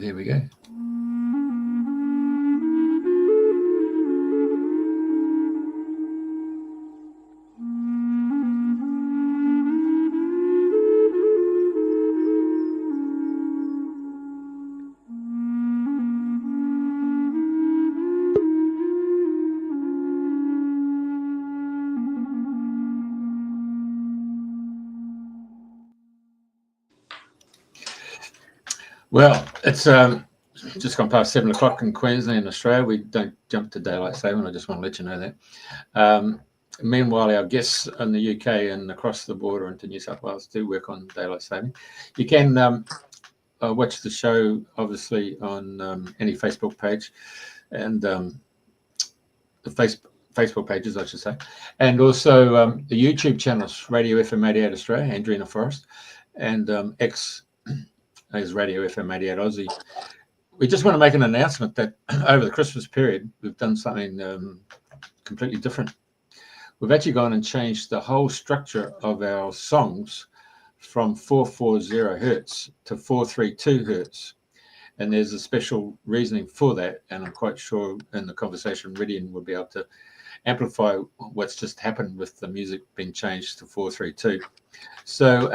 There we go. Well, it's just gone past 7 o'clock in Queensland and Australia. We don't jump to daylight saving. I just want to let you know that. Meanwhile, our guests in the UK and across the border into New South Wales do work on daylight saving. You can watch the show, obviously, on any Facebook page and the Facebook pages, I should say, and also the YouTube channels, Radio FM 88 Australia, Andrena Forrest, and X is Radio FM 88 Aussie. We just want to make an announcement that over the Christmas period, we've done something completely different. We've actually gone and changed the whole structure of our songs from 440 hertz to 432 hertz. And there's a special reasoning for that. And I'm quite sure in the conversation, Rhydian will be able to amplify what's just happened with the music being changed to 432. So,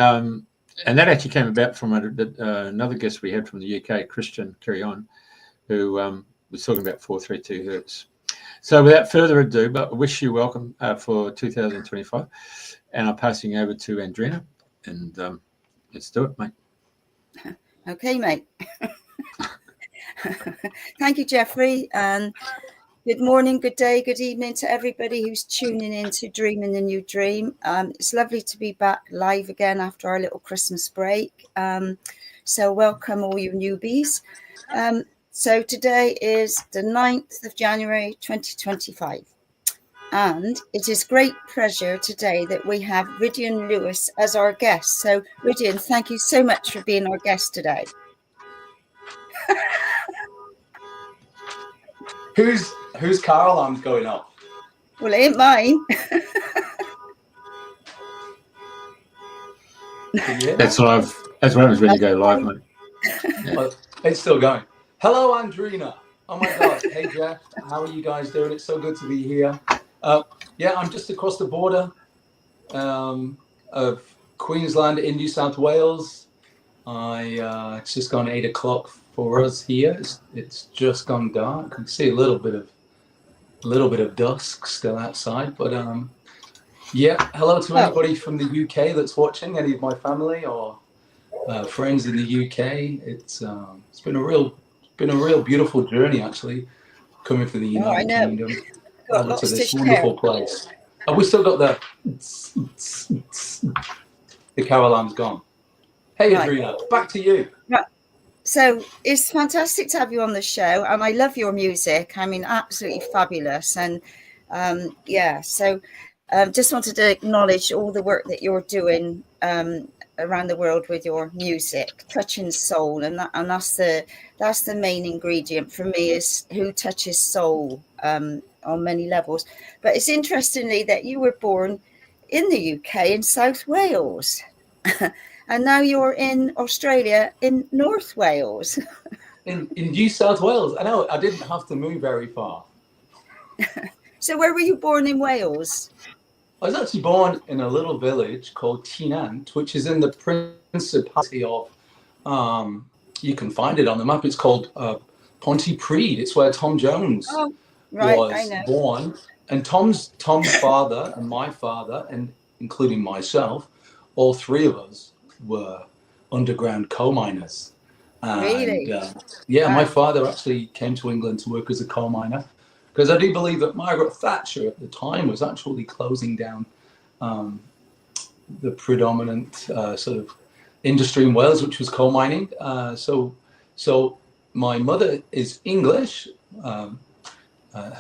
and that actually came about from another guest we had from the UK, Christian Carry-On, who was talking about 432 hertz. So without further ado, but I wish you welcome for 2025. And I'm passing over to Andrena, and let's do it, mate. Okay, mate. Thank you, Jeffrey. And good morning, good day, good evening to everybody who's tuning in to Dreaming the New Dream. It's lovely to be back live again after our little Christmas break. So welcome all you newbies. So today is the 9th of January 2025. And it is great pleasure today that we have Rhydian Lewis as our guest. So Rhydian, thank you so much for being our guest today. Whose car alarm's going off? Well, it ain't mine. That's live. That's what happens when you go live, mate. Yeah. Well, it's still going. Hello, Andrena. Oh my God. Hey, Jeff. How are you guys doing? It's so good to be here. Yeah, I'm just across the border of Queensland in New South Wales. It's just gone 8 o'clock for us here. It's just gone dark. You can see a little bit of dusk still outside, but yeah. Hello to anybody from the UK that's watching. Any of my family or friends in the UK. It's been a real beautiful journey actually, coming from the United Kingdom over to this wonderful place. And we still got the car alarm's gone. Hey, Andrena, back to you. Right. So it's fantastic to have you on the show, and I love your music. I mean, absolutely fabulous. And so just wanted to acknowledge all the work that you're doing around the world with your music, touching soul, and that's the main ingredient for me, is who touches soul on many levels. But it's interestingly that you were born in the UK in South Wales. And now you're in Australia, in North Wales. in New South Wales. I know, I didn't have to move very far. So where were you born in Wales? I was actually born in a little village called Tynant, which is in the Principality of, you can find it on the map, it's called Pontypridd. It's where Tom Jones was born. And Tom's father and my father, and including myself, all three of us were underground coal miners. Really? Yeah, my father actually came to England to work as a coal miner, because I do believe that Margaret Thatcher at the time was actually closing down the predominant sort of industry in Wales, which was coal mining. So my mother is English. Her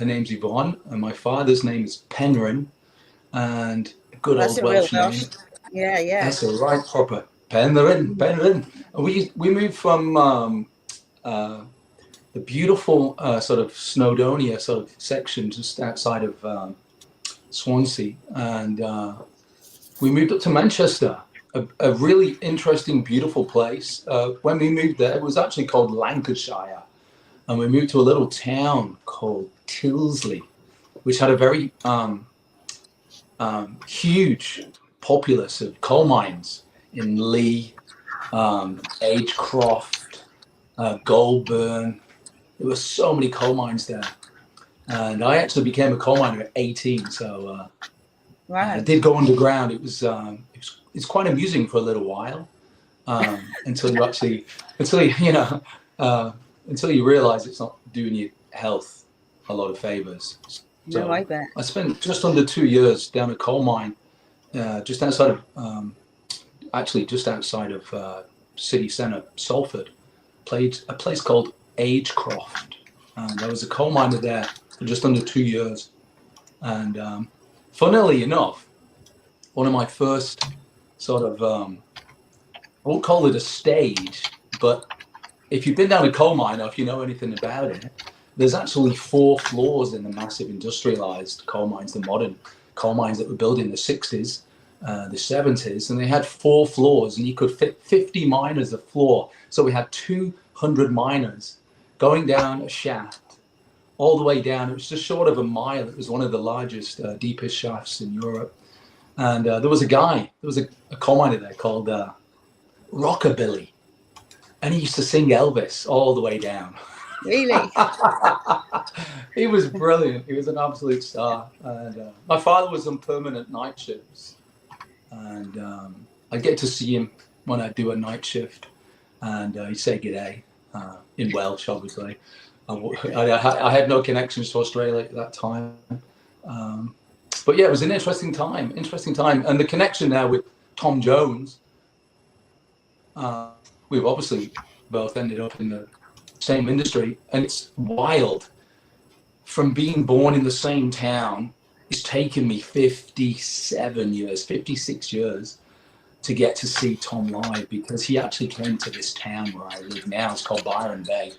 name's Yvonne, and my father's name is Penryn, and good old Welsh name. Yeah. That's a right proper Penryn. And we moved from the beautiful sort of Snowdonia sort of section just outside of Swansea, and we moved up to Manchester a really interesting, beautiful place. When we moved there, it was actually called Lancashire, and we moved to a little town called Tilsley, which had a very huge populace of coal mines in Lee, Agecroft, Goulburn. There were so many coal mines there. And I actually became a coal miner at 18, so I did go underground. It's quite amusing for a little while, until you realize it's not doing your health a lot of favors. So no, I bet. I spent just under 2 years down a coal mine, just outside of city centre, Salford, a place called Agecroft. And there was a coal miner there for just under 2 years. And funnily enough, one of my first sort of, I won't call it a stage, but if you've been down a coal mine or if you know anything about it, there's actually 4 floors in the massive industrialized coal mines, the modern coal mines that were built in the 60s, the 70s, and they had 4 floors and you could fit 50 miners a floor. So we had 200 miners going down a shaft all the way down. It was just short of a mile. It was one of the largest, deepest shafts in Europe. And there was a coal miner there called Rockabilly. And he used to sing Elvis all the way down. Really? He was brilliant. He was an absolute star. And my father was on permanent night shifts. And I get to see him when I do a night shift. And he'd say g'day in Welsh, obviously. I had no connections to Australia at that time. But yeah, it was an interesting time. And the connection now with Tom Jones, we've obviously both ended up in the same industry, and it's wild. From being born in the same town, it's taken me 56 years to get to see Tom live, because he actually came to this town where I live now. It's called Byron Bay,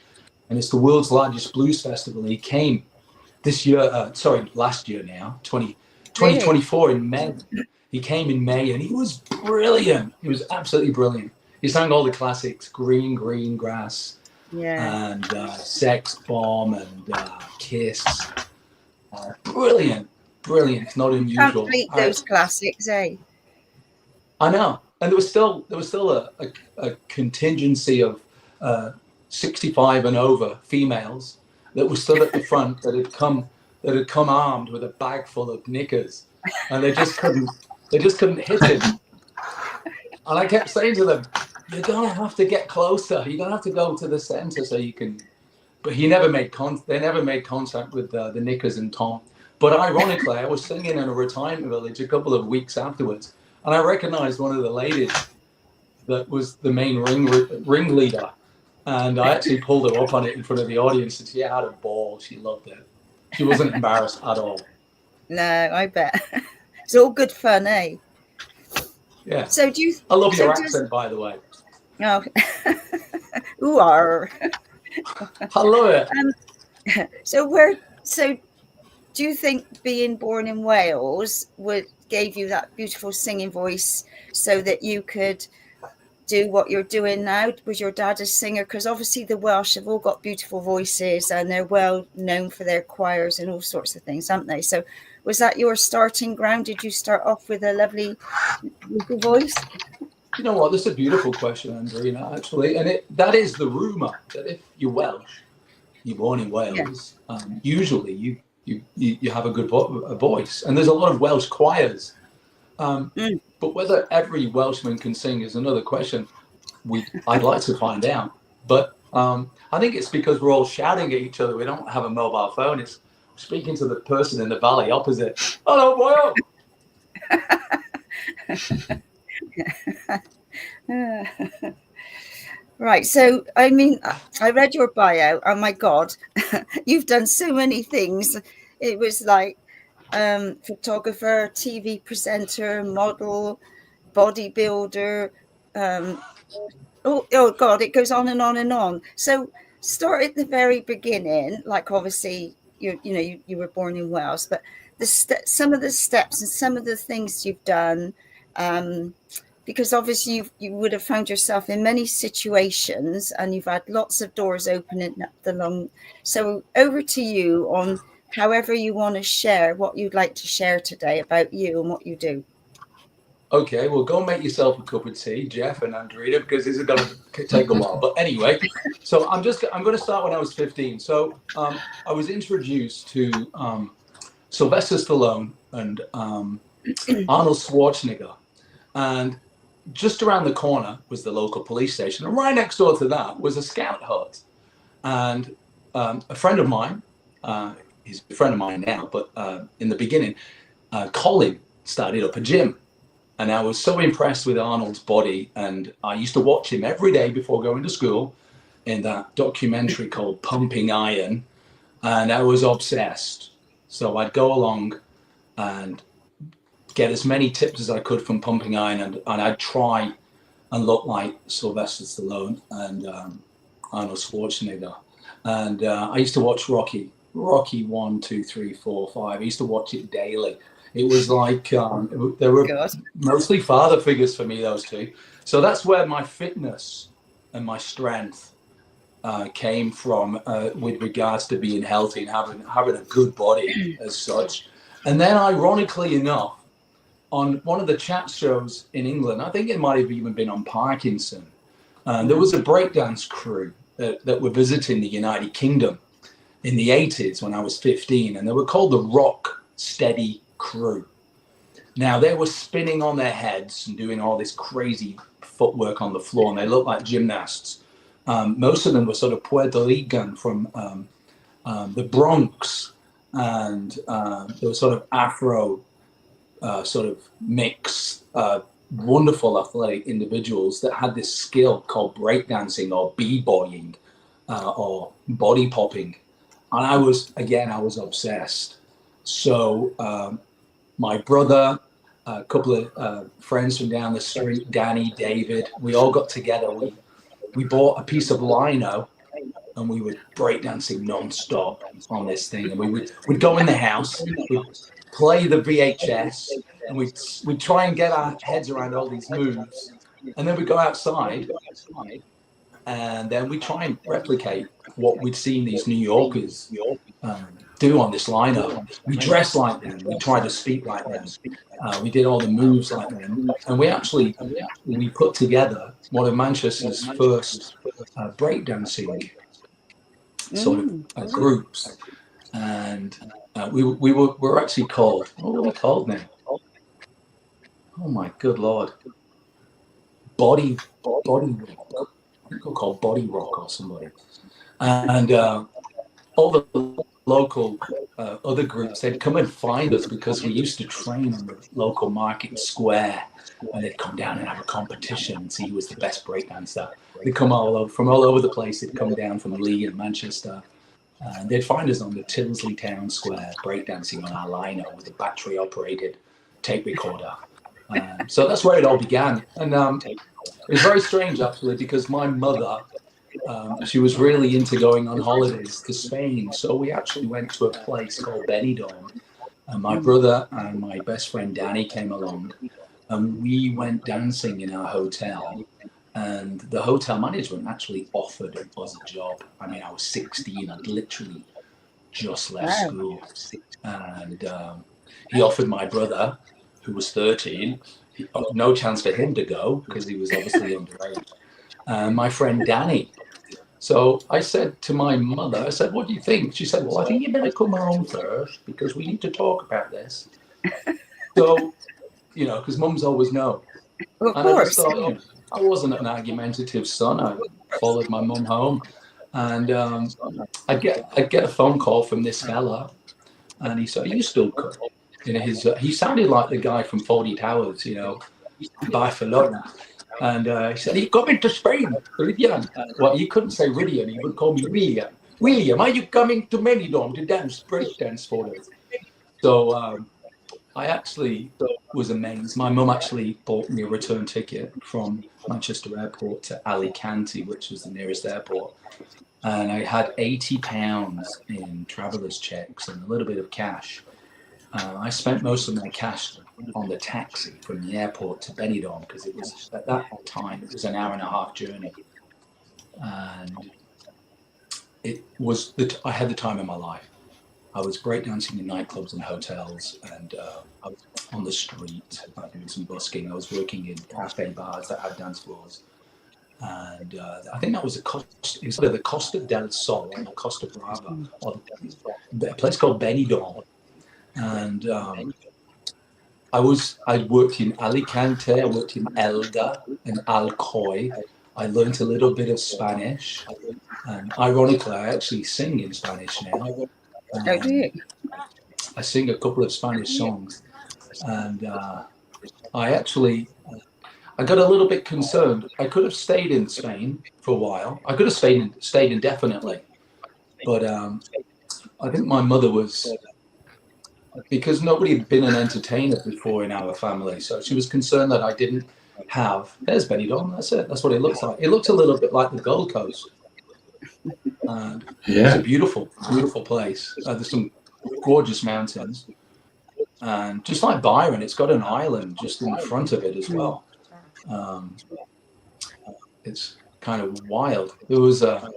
and it's the world's largest blues festival. He came last year now, 2024 in May. He came in May, and he was brilliant. He was absolutely brilliant. He sang all the classics, Green Grass, and Sex Bomb, and Kiss. Brilliant. It's not unusual. Can't beat those classics, eh? I know. And there was still a contingency of 65 and over females that were stood at the front that had come armed with a bag full of knickers, and they just couldn't hit him. And I kept saying to them, "You're gonna have to get closer. You're gonna have to go to the center so you can." But they never made contact with the knickers and Tom. But ironically, I was singing in a retirement village a couple of weeks afterwards, and I recognized one of the ladies that was the main ringleader. And I actually pulled her up on it in front of the audience, and she had a ball. She loved it. She wasn't embarrassed at all. No, I bet. It's all good fun, eh? Yeah. So I love your accent, by the way. Oh, ooh, are. I love it. So do you think being born in Wales gave you that beautiful singing voice so that you could do what you're doing now? Was your dad a singer? Because obviously the Welsh have all got beautiful voices, and they're well known for their choirs and all sorts of things, aren't they? So was that your starting ground? Did you start off with a lovely voice? You know what? That's a beautiful question, Andrena, actually. And that is the rumour, that if you're Welsh, you're born in Wales, usually you have a good voice. And there's a lot of Welsh choirs. But whether every Welshman can sing is another question. I'd like to find out. But I think it's because we're all shouting at each other. We don't have a mobile phone. It's speaking to the person in the valley opposite. Hello, boy. Right. So, I mean, I read your bio. Oh, my God. You've done so many things. It was like photographer, TV presenter, model, bodybuilder. Oh God, it goes on and on and on. So start at the very beginning. Like obviously, you were born in Wales, but some of the steps and some of the things you've done because obviously you would have found yourself in many situations and you've had lots of doors opening up the long. So over to you on however you want to share what you'd like to share today about you and what you do. Okay, well, go make yourself a cup of tea, Jeff and Andrena, because this is going to take a while. But anyway, so I'm going to start when I was 15. So I was introduced to Sylvester Stallone and Arnold Schwarzenegger. And just around the corner was the local police station. And right next door to that was a scout hut. And a friend of mine, he's a friend of mine now, but in the beginning, Colin started up a gym. And I was so impressed with Arnold's body. And I used to watch him every day before going to school in that documentary called Pumping Iron. And I was obsessed. So I'd go along and get as many tips as I could from Pumping Iron. And I'd try and look like Sylvester Stallone and Arnold Schwarzenegger. And I used to watch Rocky 1, 2, 3, 4, 5. I used to watch it daily. It was like they were mostly father figures for me, those two. So that's where my fitness and my strength came from with regards to being healthy and having a good body as such. And then, ironically enough, on one of the chat shows in England, I think it might have even been on Parkinson, there was a breakdance crew that were visiting the United Kingdom in the 80s when I was 15, and they were called the Rock Steady Crew. Now they were spinning on their heads and doing all this crazy footwork on the floor, and they looked like gymnasts. Most of them were sort of Puerto Rican from the Bronx, and they were sort of Afro sort of mix, wonderful athletic individuals that had this skill called breakdancing or b-boying or body popping. And I was obsessed. So my brother, a couple of friends from down the street, Danny, David, we all got together. We bought a piece of lino and we were breakdancing non-stop on this thing. And we'd go in the house, we'd play the VHS, and we'd try and get our heads around all these moves. And then we'd go outside and then we'd try and replicate what we'd seen these New Yorkers do on this lineup. We dressed like them. We tried to speak like them. We did all the moves like them. And we put together one of Manchester's first breakdancing sort of groups. And we were actually called, what were we called now? Oh my good Lord. Body Rock. I think we're called Body Rock or somebody. And all the local other groups, they'd come and find us because we used to train in the local market square, and they'd come down and have a competition and see who was the best breakdancer. They'd come from all over the place. They'd come down from Leigh and Manchester, and they'd find us on the Tilsley Town Square breakdancing on our lino with a battery-operated tape recorder. So that's where it all began. And it was very strange, actually, because my mother, she was really into going on holidays to Spain. So we actually went to a place called Benidorm. And my brother and my best friend Danny came along. And we went dancing in our hotel. And the hotel management actually offered us a job. I mean, I was 16. I'd literally just left school. And he offered my brother, who was 13, no chance for him to go because he was obviously underage. My friend Danny. So I said to my mother, I said, what do you think? She said, well, I think you better come home first because we need to talk about this. So, because mums always know. Of course. I wasn't an argumentative son. I followed my mum home. And I'd get a phone call from this fella. And he said, are you still cook? He sounded like the guy from Fawlty Towers, Barcelona. And he said, are you coming to Spain, Rhydian? Well, he couldn't say Rhydian. He would call me William. William, are you coming to Benidorm to dance, break dance for us? So I actually was amazed. My mum actually bought me a return ticket from Manchester Airport to Alicante, which was the nearest airport. And I had £80 in traveller's checks and a little bit of cash. I spent most of my cash on the taxi from the airport to Benidorm, because it was, at that time, it was an hour and a half journey. And it was, I had the time of my life. I was breakdancing in nightclubs and hotels, and I was on the street doing some busking. I was working in cafe bars that had dance floors. And I think that was it was either the Costa del Sol or the Costa Brava, or a place called Benidorm. And I worked in Alicante, I worked in Elda and Alcoy. I learned a little bit of Spanish, and ironically, I actually sing in Spanish now. I sing a couple of Spanish songs, and I got a little bit concerned. I could have stayed in Spain for a while. I could have stayed indefinitely, but I think my mother was, because nobody had been an entertainer before in our family, so she was concerned that I didn't have. There's Benidorm. That's it. That's what it looks like. It looks a little bit like the Gold Coast. It's a beautiful, beautiful place. There's some gorgeous mountains, and just like Byron, it's got an island just in the front of it as well. It's kind of wild. There was a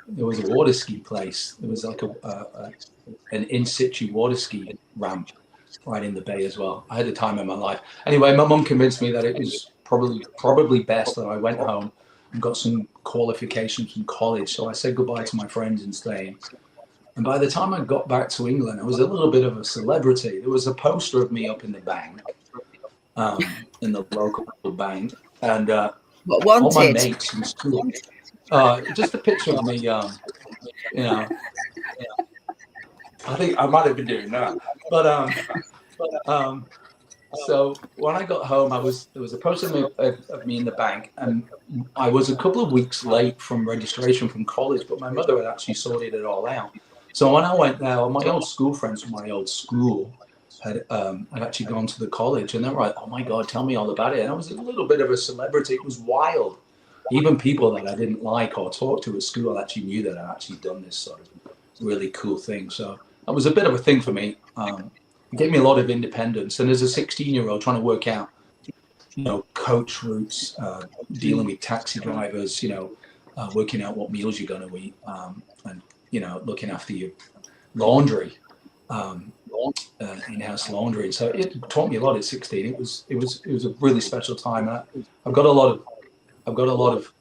water ski place. There was like an in situ water ski ramp right in the bay as well. I had the time of my life. Anyway, my mum convinced me that it was probably best that I went home and got some qualifications from college. So I said goodbye to my friends in Spain. And by the time I got back to England, I was a little bit of a celebrity. There was a poster of me up in the bank, in the local bank, and all my mates from school. Just a picture of me, you know. I think I might have been doing that, but so when I got home, there was a poster of me in the bank, and I was a couple of weeks late from registration from college, but my mother had actually sorted it all out. So when I went there, my old school friends from my old school had actually gone to the college, and they were like, "Oh my God, tell me all about it." And I was a little bit of a celebrity. It was wild. Even people that I didn't like or talk to at school actually knew that I'd actually done this sort of really cool thing. So that was a bit of a thing for me. It gave me a lot of independence. And as a 16-year-old trying to work out, coach routes, dealing with taxi drivers, working out what meals you're going to eat, and, looking after your laundry, in-house laundry. So it taught me a lot at 16. It was a really special time. I've got a lot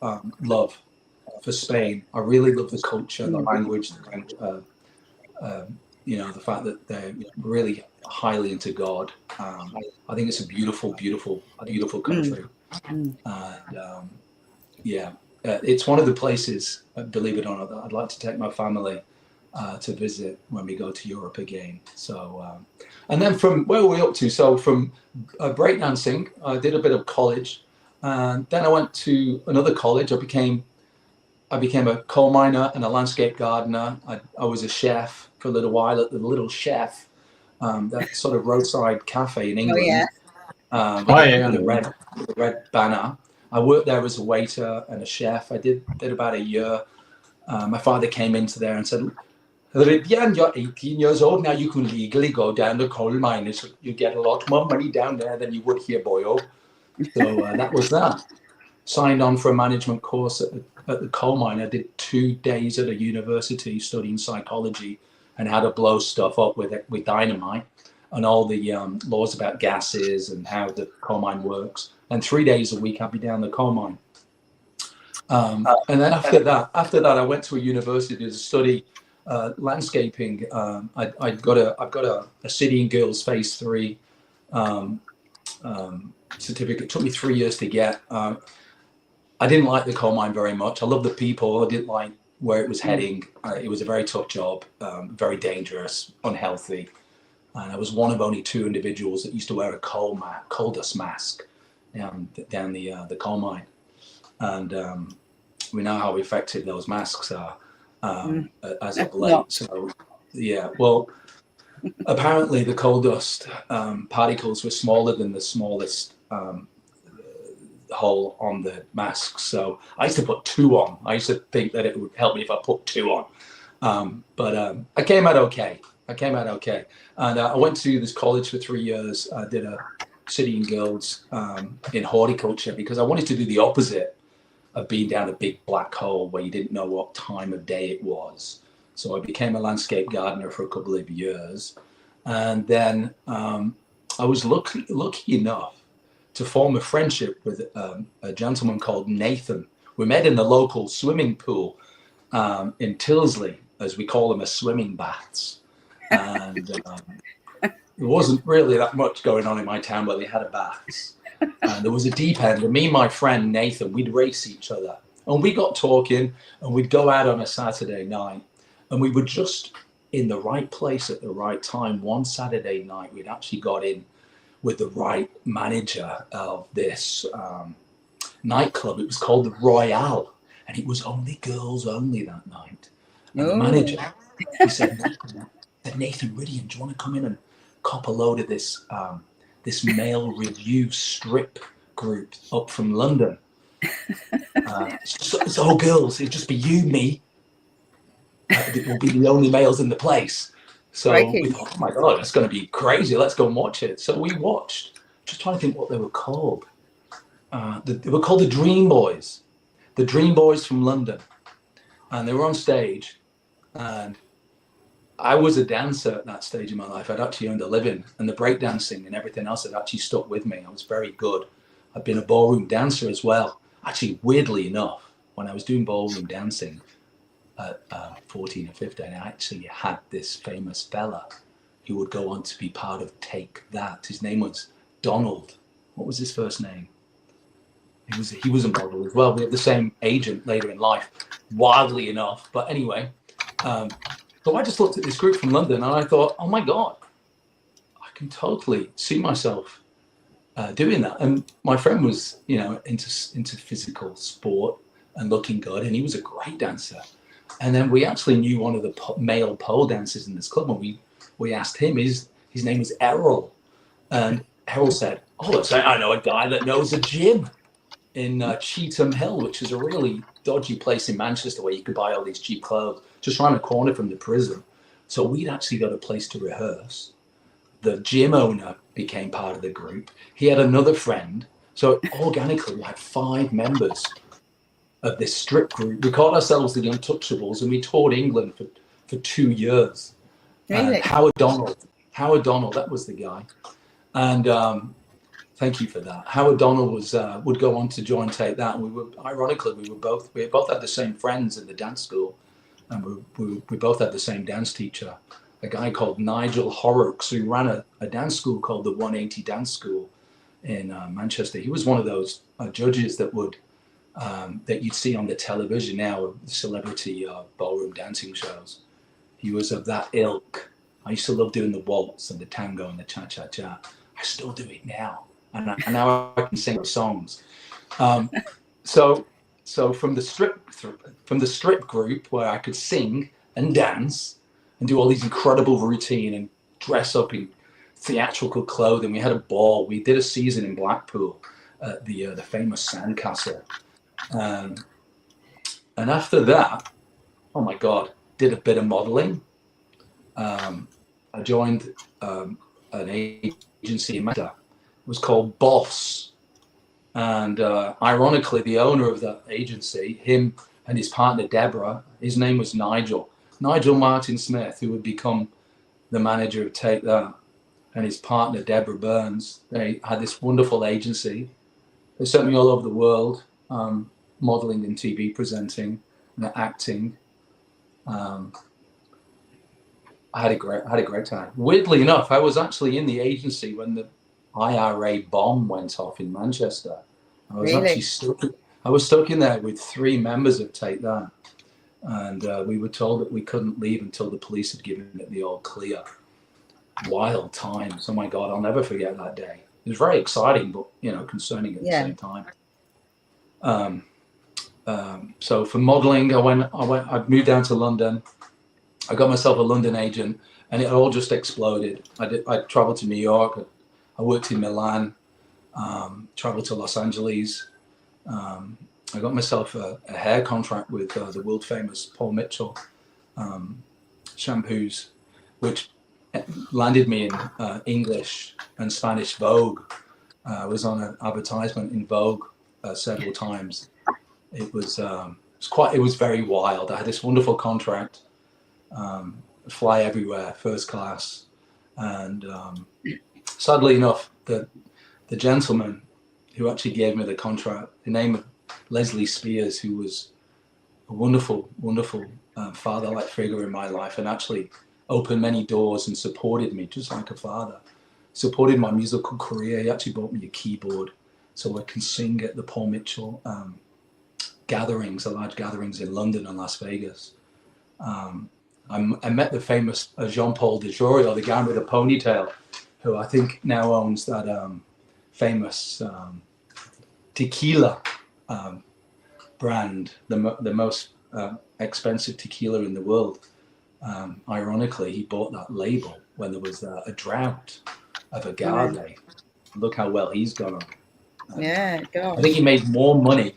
of love for Spain. I really love the culture, the language, the fact that they're really highly into God. I think it's a beautiful, beautiful, beautiful country. And it's one of the places, believe it or not, that I'd like to take my family to visit when we go to Europe again. So, and then from where were we up to? So from breakdancing, I did a bit of college, and then I went to another college. I became a coal miner and a landscape gardener. I was a chef for a little while at the Little Chef, that sort of roadside cafe in England. The red banner. I worked there as a waiter and a chef. I did about a year. My father came into there and said, "Rhydian, you're 18 years old now. You can legally go down the coal mine. You get a lot more money down there than you would here, boyo." So that was that. Signed on for a management course at the coal mine. I did 2 days at a university studying psychology and how to blow stuff up with dynamite and all the laws about gases and how the coal mine works. And 3 days a week I'd be down the coal mine. And then after that, I went to a university to study landscaping. I've got a City and Guilds Phase 3 certificate. It took me 3 years to get. I didn't like the coal mine very much. I loved the people. I didn't like where it was heading. It was a very tough job, very dangerous, unhealthy. And I was one of only 2 individuals that used to wear a coal dust mask down the coal mine. And we know how effective those masks are as of late. So, yeah, well, apparently the coal dust particles were smaller than the smallest hole on the mask. So I used to put 2 on. I used to think that it would help me if I put 2 on. But I came out okay. I came out okay. And I went to this college for 3 years. I did a city and guilds in horticulture because I wanted to do the opposite of being down a big black hole where you didn't know what time of day it was. So I became a landscape gardener for a couple of years. And then I was lucky enough to form a friendship with a gentleman called Nathan. We met in the local swimming pool in Tilsley, as we call them, a swimming baths. And there wasn't really that much going on in my town, but they had a baths. And there was a deep end, and me and my friend Nathan, we'd race each other. And we got talking, and we'd go out on a Saturday night, and we were just in the right place at the right time. One Saturday night, we'd actually got in with the right manager of this nightclub. It was called the Royale, and it was only girls only that night. And the manager, he said, Nathan, Rhydian, do you want to come in and cop a load of this this male review strip group up from London? It's all girls. It'll just be you, me. It will be the only males in the place. So we thought, oh my God, it's going to be crazy. Let's go and watch it. So we watched. Just trying to think what they were called. They were called the Dream Boys. The Dream Boys from London. And they were on stage. And I was a dancer at that stage in my life. I'd actually earned a living. And the breakdancing and everything else had actually stuck with me. I was very good. I'd been a ballroom dancer as well. Actually, weirdly enough, when I was doing ballroom dancing at 14 or 15, I actually had this famous fella who would go on to be part of Take That. His name was Donald. What was his first name? He was a model as well. We had the same agent later in life, wildly enough. But anyway, so I just looked at this group from London and I thought, oh my God, I can totally see myself doing that. And my friend was, into physical sport and looking good, and he was a great dancer. And then we actually knew one of the male pole dancers in this club, and we asked him. His name was Errol, and Errol said, "Oh, I know a guy that knows a gym in Cheetham Hill, which is a really dodgy place in Manchester where you could buy all these cheap clothes, just around the corner from the prison." So we'd actually got a place to rehearse. The gym owner became part of the group. He had another friend. So organically, we had 5 members of this strip group. We called ourselves the Untouchables, and we toured England for 2 years. Really? Howard Donald, that was the guy. And thank you for that. Howard Donald would go on to join Take That. And we both had the same friends in the dance school, and we both had the same dance teacher, a guy called Nigel Horrocks, who ran a dance school called the 180 Dance School in Manchester. He was one of those judges that you'd see on the television now, celebrity ballroom dancing shows. He was of that ilk. I used to love doing the waltz and the tango and the cha-cha-cha. I still do it now. And now I can sing songs. So from the strip group, where I could sing and dance and do all these incredible routine and dress up in theatrical clothing, we had a ball. We did a season in Blackpool at the famous Sandcastle. And after that, oh my God, did a bit of modeling. I joined an agency in Manchester. It was called Boss. And ironically, the owner of that agency, him and his partner, Deborah, his name was Nigel Martin Smith, who would become the manager of Take That, and his partner, Deborah Burns. They had this wonderful agency. They sent me all over the world, modeling and TV presenting and acting. I had a great time. Weirdly enough, I was actually in the agency when the IRA bomb went off in Manchester. I was actually stuck in there with 3 members of Take That, and we were told that we couldn't leave until the police had given it the all clear. Wild times. Oh my God, I'll never forget that day. It was very exciting, but concerning at the same time. So for modeling, I moved down to London. I got myself a London agent, and it all just exploded. I traveled to New York. I worked in Milan, traveled to Los Angeles. I got myself a hair contract with the world famous Paul Mitchell shampoos, which landed me in English and Spanish Vogue. I was on an advertisement in Vogue several times. It was very wild. I had this wonderful contract, fly everywhere, first class, and sadly enough, the gentleman who actually gave me the contract, the name of Leslie Spears, who was a wonderful, wonderful father-like figure in my life, and actually opened many doors and supported me just like a father. Supported my musical career. He actually bought me a keyboard so I can sing at the Paul Mitchell gatherings, the large gatherings in London and Las Vegas. I met the famous Jean-Paul DeJoria, the guy with a ponytail, who I think now owns that famous tequila brand, the most expensive tequila in the world. Ironically, he bought that label when there was a drought of agave. Look how well he's gone on. Yeah, gosh. I think he made more money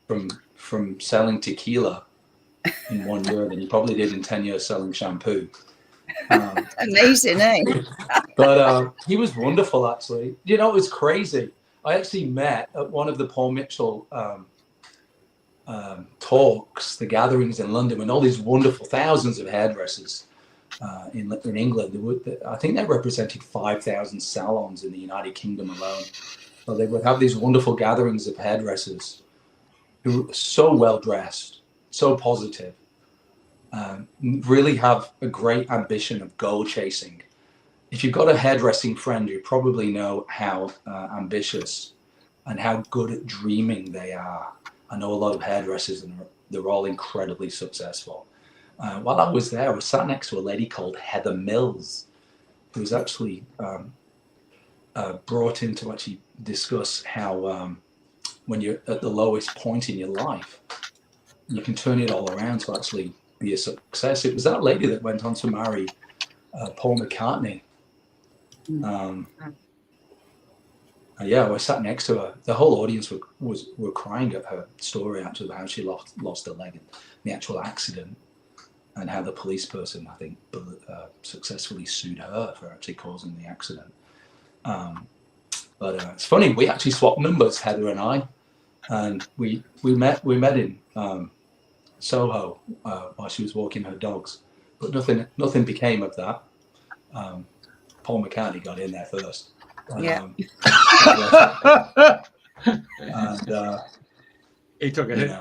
from selling tequila in 1 year than he probably did in 10 years selling shampoo. Amazing, eh? But he was wonderful, actually. You know, it was crazy. I actually met at one of the Paul Mitchell talks, the gatherings in London, when all these wonderful thousands of hairdressers in England, I think they represented 5,000 salons in the United Kingdom alone. So they would have these wonderful gatherings of hairdressers who were so well dressed, so positive, really have a great ambition of goal chasing. If you've got a hairdressing friend, you probably know how ambitious and how good at dreaming they are. I know a lot of hairdressers, and they're all incredibly successful. While I was there, I was sat next to a lady called Heather Mills, who was actually brought in to actually discuss how when you're at the lowest point in your life, you can turn it all around to actually be a success. It was that lady that went on to marry Paul McCartney. Yeah, I was sat next to her. The whole audience were crying at her story, actually, about how she lost her leg in the actual accident, and how the police person, I think, successfully sued her for actually causing the accident. But it's funny, we actually swapped numbers, Heather and I, and we met in Soho while she was walking her dogs, but nothing became of that. Paul McCartney got in there first. But, yeah. And he took a hit.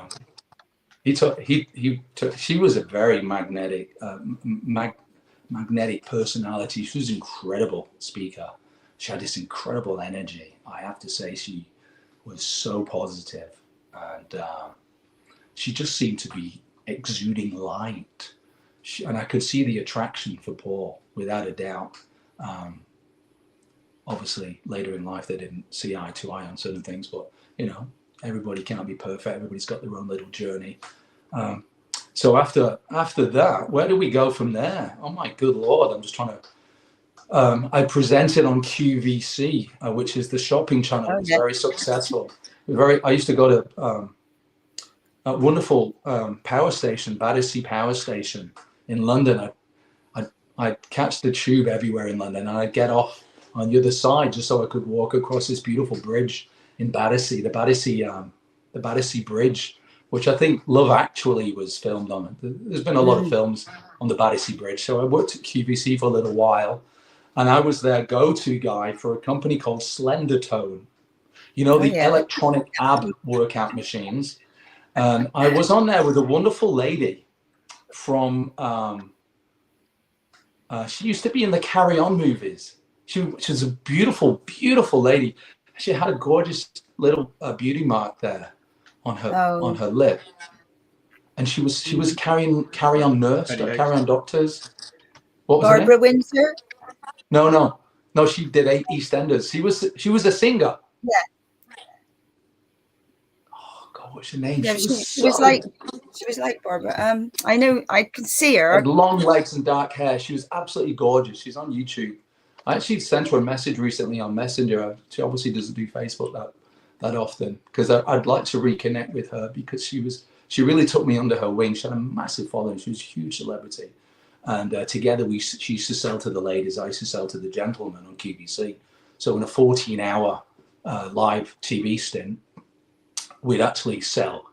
He took. She was a very magnetic personality. She was an incredible speaker. She had this incredible energy. I have to say, she was so positive, and she just seemed to be exuding light. And I could see the attraction for Paul, without a doubt. Obviously, later in life, they didn't see eye to eye on certain things, but you know, everybody can't be perfect. Everybody's got their own little journey. So after that, where do we go from there? Oh my good Lord, I'm just trying to. I presented on QVC, which is the shopping channel. It was very successful. I used to go to a wonderful power station, Battersea Power Station in London. I'd catch the tube everywhere in London, and I'd get off on the other side just so I could walk across this beautiful bridge in Battersea, the Battersea Bridge, which I think Love Actually was filmed on. There's been a lot of films on the Battersea Bridge. So I worked at QVC for a little while, and I was their go-to guy for a company called Slender Tone. You know, the electronic ab workout machines. And I was on there with a wonderful lady from, she used to be in the Carry On movies. She was a beautiful, beautiful lady. She had a gorgeous little beauty mark there on her lip, and she was Carry On nurse, Carry On doctors. What was Barbara Windsor? No. She did EastEnders. She was a singer. Yeah. Oh God, what's her name? Yeah, she was like Barbara. I know, I can see her. Had long legs and dark hair. She was absolutely gorgeous. She's on YouTube. I actually sent her a message recently on Messenger. She obviously doesn't do Facebook that often, because I'd like to reconnect with her, because she really took me under her wing. She had a massive following. She was a huge celebrity. And together she used to sell to the ladies, I used to sell to the gentlemen on QVC. So in a 14-hour live TV stint, we'd actually sell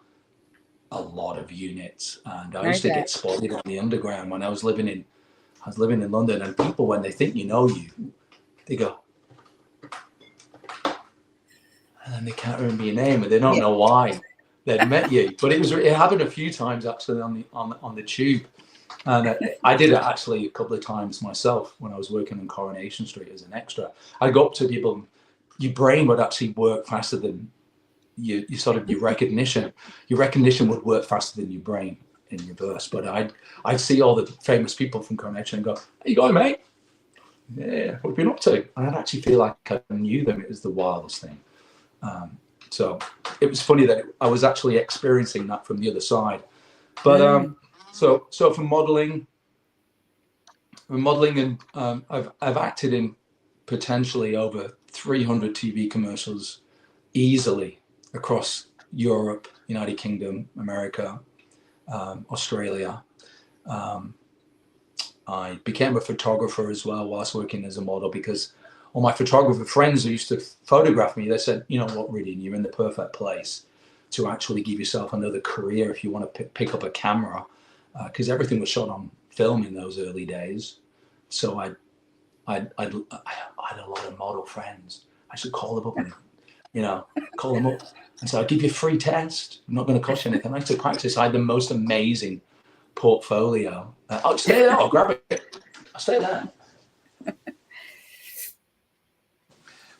a lot of units. And I used to get spotted on the underground when I was living in London, and people, when they think you know you, they go, and then they can't remember your name, and they don't know why they'd met you. But it happened a few times actually on the tube, and I did it actually a couple of times myself when I was working on Coronation Street as an extra. I go up to people, your brain would actually work faster than your recognition. Your recognition would work faster than your brain in reverse. But I'd see all the famous people from Coronation and go, "How you going, mate? Yeah, what have you been up to?" And I'd actually feel like I knew them. It was the wildest thing. So it was funny that I was actually experiencing that from the other side. But so for modeling, and I've acted in potentially over 300 TV commercials easily across Europe, United Kingdom, America, Australia. I became a photographer as well whilst working as a model, because all my photographer friends who used to photograph me, they said, "You know what, Rhydian, you're in the perfect place to actually give yourself another career if you want to pick up a camera," because everything was shot on film in those early days. So I had a lot of model friends. I should call them up and, call them up. And so I'd give you a free test. I'm not going to cost you anything. I used to practice. I had the most amazing portfolio. I'll stay there. I'll grab it. I'll stay there.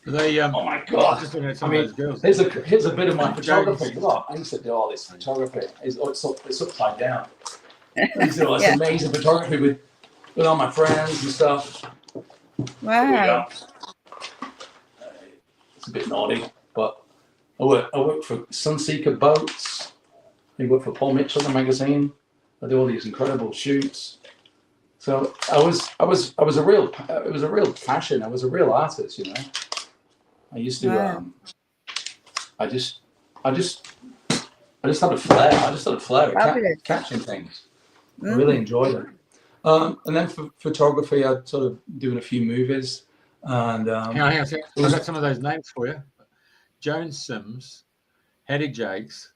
Oh my God! I mean, here's a bit of my photography. Look, I used to do all this photography. It's upside down. I used to do all this amazing photography with all my friends and stuff. Wow. It's a bit naughty, but I work for Sunseeker Boats. I work for Paul Mitchell, the magazine. I do all these incredible shoots. So it was a real passion. I was a real artist, I used to. I just had a flair. At catching things. I really enjoyed it. And then for photography, I'd sort of doing a few movies. And hang on. I've got some of those names for you: Joan Sims, Hattie Jakes,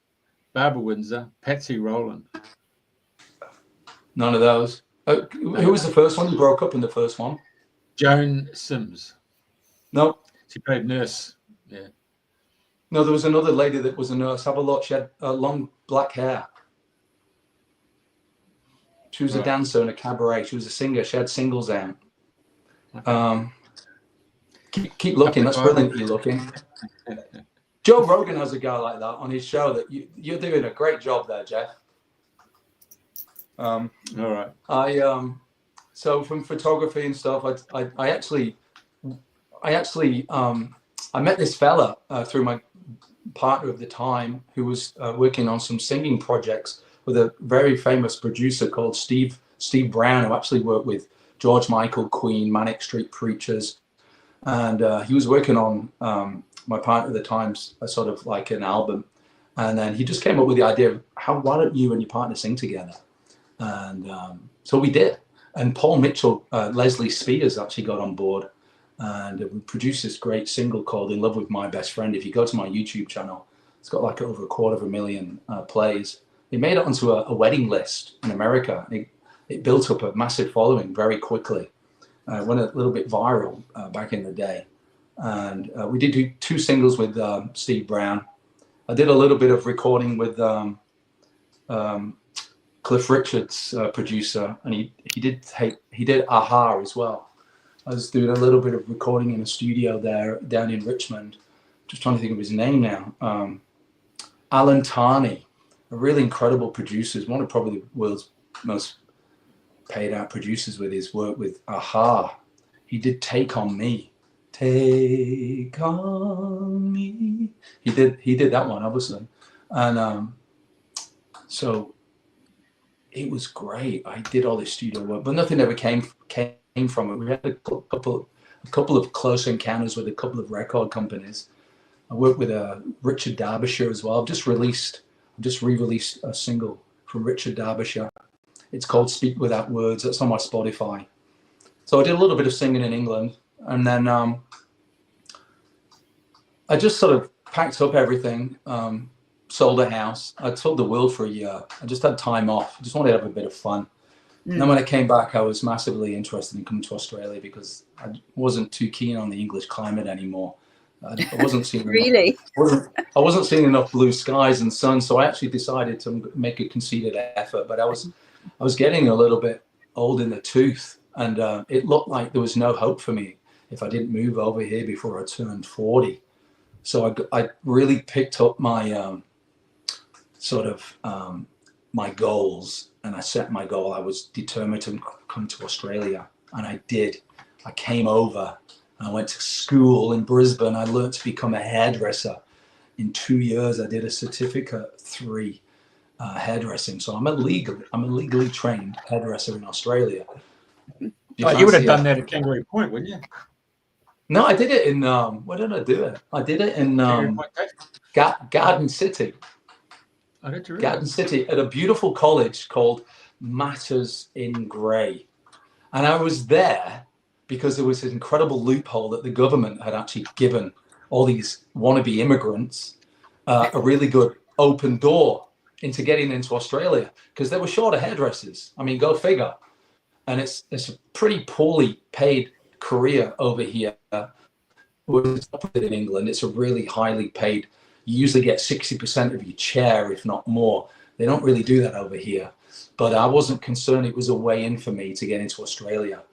Barbara Windsor, Patsy Rowland. None of those. Who was the first one? You broke up in the first one. Joan Sims. No. She played nurse. Yeah. No, there was another lady that was a nurse. Have a look. She had long black hair. She was a dancer in a cabaret. She was a singer. She had singles out. Keep looking. That's brilliantly looking. Joe Rogan has a guy like that on his show. That you're doing a great job there, Jeff. All right. So from photography and stuff, I met this fella through my partner of the time who was working on some singing projects with a very famous producer called Steve Brown, who actually worked with George Michael, Queen, Manic Street Preachers. And he was working on my partner at the time's sort of like an album. And then he just came up with the idea of why don't you and your partner sing together? And so we did. And Paul Mitchell, Leslie Spears actually got on board. And we produced this great single called "In Love with My Best Friend." If you go to my YouTube channel, it's got like over 250,000 plays. It made it onto a wedding list in America. It built up a massive following very quickly. Went a little bit viral back in the day. And we did do 2 singles with Steve Brown. I did a little bit of recording with Cliff Richard's producer, and he did Aha as well. I was doing a little bit of recording in a studio there down in Richmond. Just trying to think of his name now. Alan Tarney, a really incredible producer. One of probably the world's most paid out producers with his work with Aha. He did Take On Me. Take On Me. He did that one, obviously. And so it was great. I did all this studio work, but nothing ever came from it. We had a couple of close encounters with a couple of record companies. I worked with Richard Derbyshire as well. I've just re-released a single from Richard Derbyshire, It's called Speak Without Words. That's on my Spotify. So I did a little bit of singing in England, and then I just sort of packed up everything, sold a house. I toured the world for a year. I just had time off. I just wanted to have a bit of fun. And then when I came back, I was massively interested in coming to Australia because I wasn't too keen on the English climate anymore. I wasn't seeing Really? I wasn't seeing enough blue skies and sun, so I actually decided to make a concerted effort. But I was getting a little bit old in the tooth, and it looked like there was no hope for me if I didn't move over here before I turned 40. So I really picked up my my goals, and I set my goal. I was determined to come to Australia, and I did. I came over. I went to school in Brisbane. I learned to become a hairdresser. In 2 years, I did a certificate 3 hairdressing. So I'm a legally trained hairdresser in Australia. You would have done that at Kangaroo Point, wouldn't you? No, I did it in where did I do it? I did it in Garden City. Oh, did you really? Garden City at a beautiful college called Matters in Grey. And I was there because there was an incredible loophole that the government had actually given all these wannabe immigrants a really good open door into getting into Australia, because they were short of hairdressers. I mean, go figure. And it's a pretty poorly paid career over here. It's opposite in England. It's a really highly paid. You usually get 60% of your chair, if not more. They don't really do that over here. But I wasn't concerned. It was a way in for me to get into Australia.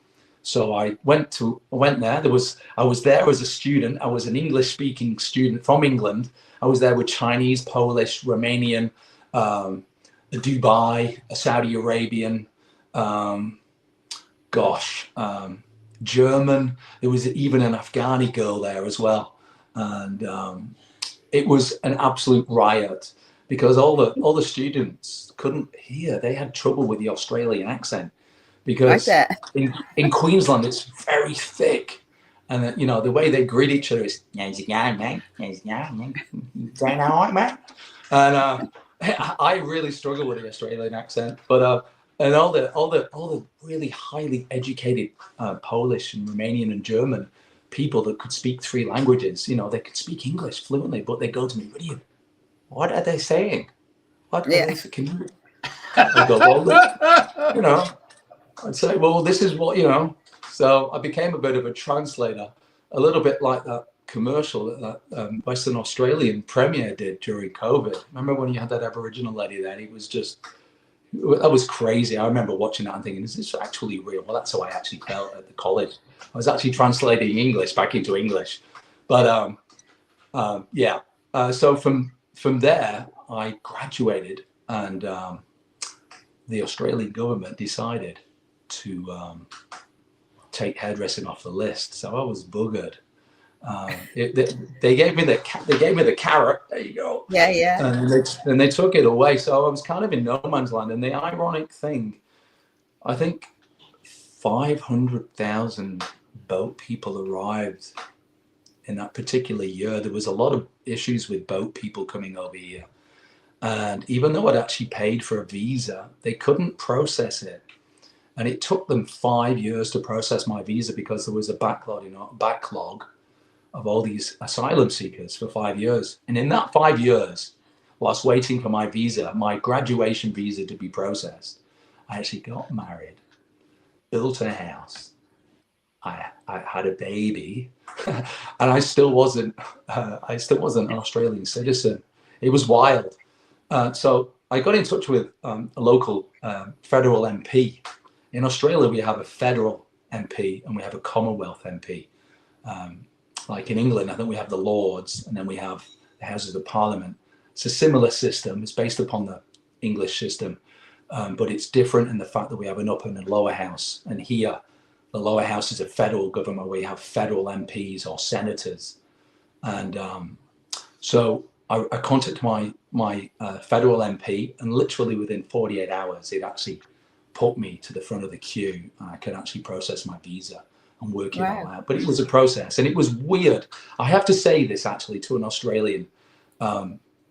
So I went there. I was there as a student. I was an English-speaking student from England. I was there with Chinese, Polish, Romanian, Dubai, a Saudi Arabian, German. There was even an Afghani girl there as well, and it was an absolute riot because all the students couldn't hear. They had trouble with the Australian accent. Because in Queensland it's very thick, and the way they greet each other is "How's it going, mate? How's it going, mate? Doing all right, mate?" And I really struggle with the Australian accent, but and all the really highly educated Polish and Romanian and German people that could speak 3 languages, they could speak English fluently, but they go to me, "Rhydian, what are they saying? What are they saying? Can you?" I go, "Well, I'd say, well, this is what, So I became a bit of a translator, a little bit like that commercial that Western Australian Premier did during COVID. Remember when you had that Aboriginal lady there? It was just, that was crazy. I remember watching that and thinking, is this actually real? Well, that's how I actually felt at the college. I was actually translating English back into English. But so from there, I graduated, and the Australian government decided to take hairdressing off the list, so I was buggered. They gave me the carrot. There you go. Yeah. And they took it away, so I was kind of in no man's land. And the ironic thing, I think 500,000 boat people arrived in that particular year. There was a lot of issues with boat people coming over here, and even though I'd actually paid for a visa, they couldn't process it. And it took them 5 years to process my visa because there was a backlog of all these asylum seekers for 5 years. And in that 5 years, whilst waiting for my visa, my graduation visa to be processed, I actually got married, built a house. I had a baby, and I still wasn't an Australian citizen. It was wild. So I got in touch with a local federal MP. In Australia, we have a federal MP and we have a Commonwealth MP. Like in England, I think we have the Lords, and then we have the Houses of Parliament. It's a similar system. It's based upon the English system, but it's different in the fact that we have an upper and a lower house. And here, the lower house is a federal government where you have federal MPs or senators. And so I contacted my federal MP, and literally within 48 hours, it actually put me to the front of the queue, and I could actually process my visa and work it all out. But it was a process, and it was weird. I have to say this actually to an Australian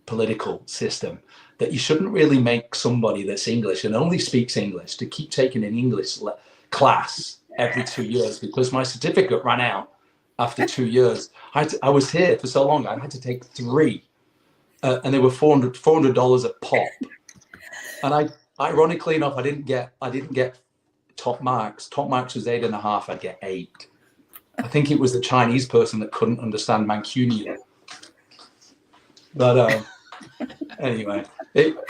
political system. that you shouldn't really make somebody that's English and only speaks English to keep taking an English class every 2 years, because my certificate ran out after 2 years. I was here for so long, I had to take 3, and they were $400 a pop. And I, ironically enough, I didn't get top marks. Top marks was 8.5. I'd get 8. I think it was the Chinese person that couldn't understand Mancunian. But anyway,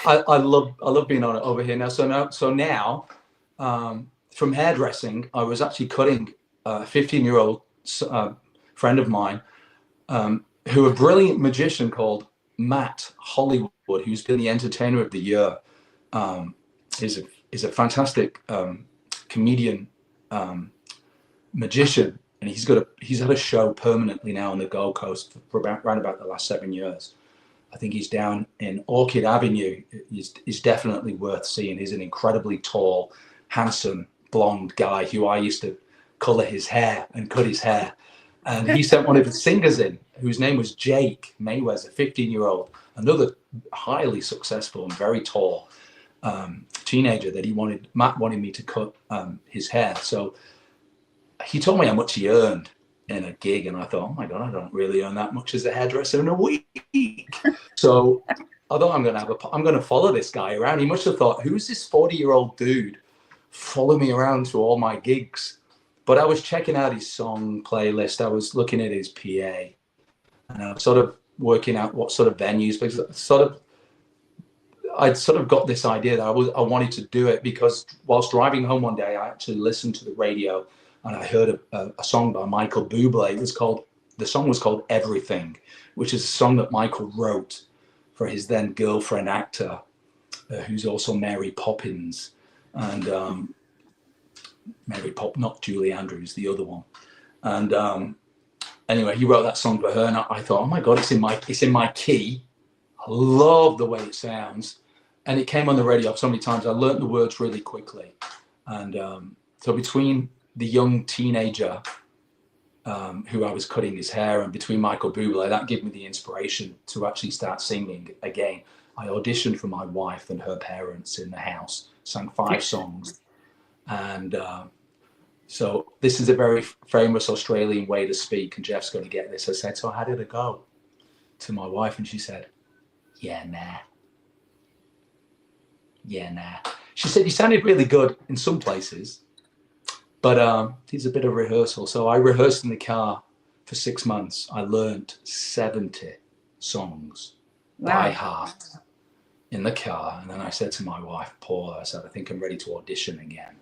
I love being on it over here now. So now, from hairdressing, I was actually cutting a 15-year-old friend of mine, who a brilliant magician called Matt Hollywood, who's been the Entertainer of the Year, is a fantastic comedian, magician, and he's had a show permanently now on the Gold Coast for around about the last 7 years. I think he's down in Orchid Avenue. He's definitely worth seeing. He's an incredibly tall, handsome, blonde guy who I used to color his hair and cut his hair. And he sent one of his singers in, whose name was Jake Mayweather, 15-year-old, another highly successful and very tall teenager that Matt wanted me to cut his hair. So he told me how much he earned in a gig, and I thought, oh my God, I don't really earn that much as a hairdresser in a week. So I thought, I'm going to follow this guy around. He must have thought, who's this 40-year-old dude follow me around to all my gigs? But I was checking out his song playlist. I was looking at his PA, and I was sort of working out what sort of venues, because I'd sort of got this idea that I wanted to do it, because whilst driving home one day, I actually listened to the radio and I heard a song by Michael Bublé. The song was called Everything, which is a song that Michael wrote for his then girlfriend actor, who's also Mary Poppins, and not Julie Andrews, the other one. And anyway, he wrote that song for her, and I thought, oh my God, it's in my key. I love the way it sounds. And it came on the radio so many times. I learned the words really quickly. And so between the young teenager who I was cutting his hair, and between Michael Bublé, that gave me the inspiration to actually start singing again. I auditioned for my wife and her parents in the house, sang 5 songs. And so this is a very famous Australian way to speak, and Jeff's going to get this. I said, so how did it go? To my wife, and she said, yeah, nah. She said, you sounded really good in some places, but it's a bit of rehearsal. So I rehearsed in the car for 6 months. I learned 70 songs by heart in the car. And then I said to my wife, Paula, I said, I think I'm ready to audition again.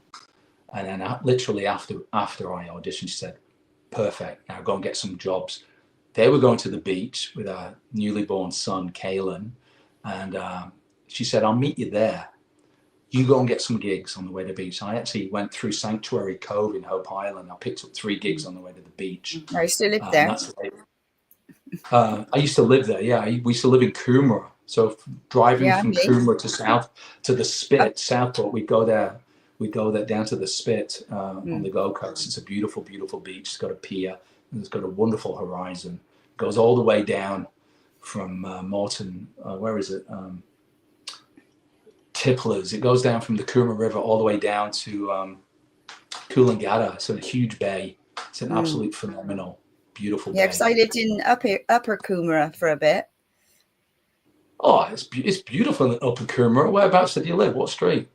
And then literally after I auditioned, she said, perfect, now go and get some jobs. They were going to the beach with our newly born son, Kalen. And she said, I'll meet you there. You go and get some gigs on the way to the beach. I actually went through Sanctuary Cove in Hope Island. I picked up 3 gigs on the way to the beach. I used to live there. I used to live there, yeah. We used to live in Coomera. So driving from Coomera to the Spit, Southport, we'd go there down to the Spit on the Gold Coast. It's a beautiful, beautiful beach. It's got a pier, and it's got a wonderful horizon. It goes all the way down from Morton, where is it? Tipplers. It goes down from the Coomera River all the way down to Coolangatta. It's a huge bay. It's an absolute phenomenal, beautiful bay. Yeah, because I lived in Upper Coomera for a bit. Oh, it's beautiful in Upper Coomera. Whereabouts did you live? What street?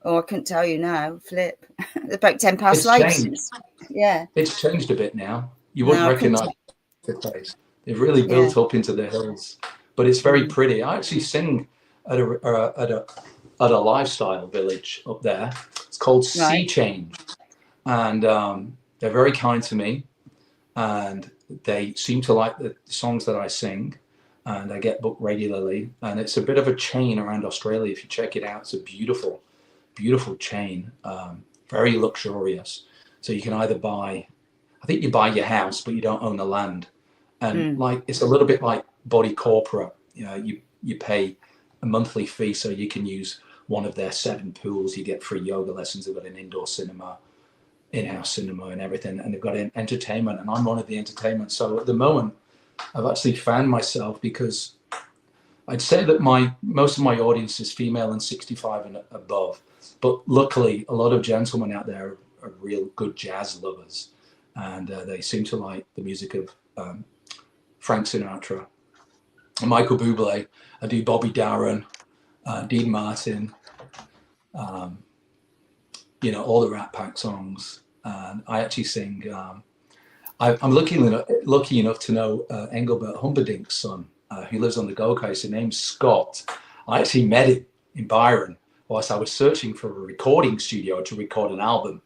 Oh, I couldn't tell you now. Flip. About 10 past lights. Yeah. It's changed a bit now. You wouldn't recognise the place. They've really built up into the hills, but it's very pretty. I actually sing at a lifestyle village up there. It's called Sea Change, and they're very kind to me, and they seem to like the songs that I sing, and I get booked regularly. And it's a bit of a chain around Australia. If you check it out, it's a beautiful, beautiful chain, very luxurious. So you can either buy, I think you buy your house, but you don't own the land, and like it's a little bit like Body Corporate. You know, you pay a monthly fee so you can use one of their 7 pools. You get free yoga lessons. They've got an indoor cinema, in-house cinema and everything, and they've got an entertainment, and I'm one of the entertainment. So at the moment I've actually found myself, because I'd say that most of my audience is female and 65 and above, but luckily a lot of gentlemen out there are real good jazz lovers, and they seem to like the music of Frank Sinatra, Michael Bublé. I do Bobby Darin, Dean Martin, you know, all the Rat Pack songs, and I actually sing. I'm lucky enough to know Englebert Humperdinck's son, who lives on the Gold Coast. His name's Scott. I actually met him in Byron whilst I was searching for a recording studio to record an album.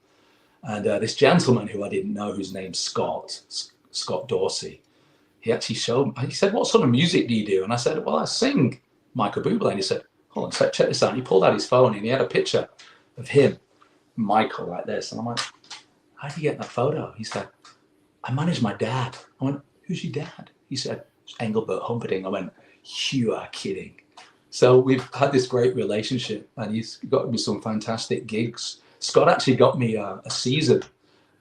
And this gentleman who I didn't know, whose name's Scott Dorsey, he actually showed me. He said, "What sort of music do you do?" And I said, "Well, I sing Michael Bublé." And he said, "Hold on, check this out." And he pulled out his phone and he had a picture of him, Michael, like this. And I'm like, "How did you get that photo?" He said, "I manage my dad." I went, "Who's your dad?" He said, "It's Englebert Humperdinck." I went, "You are kidding." So we've had this great relationship, and he's got me some fantastic gigs. Scott actually got me a season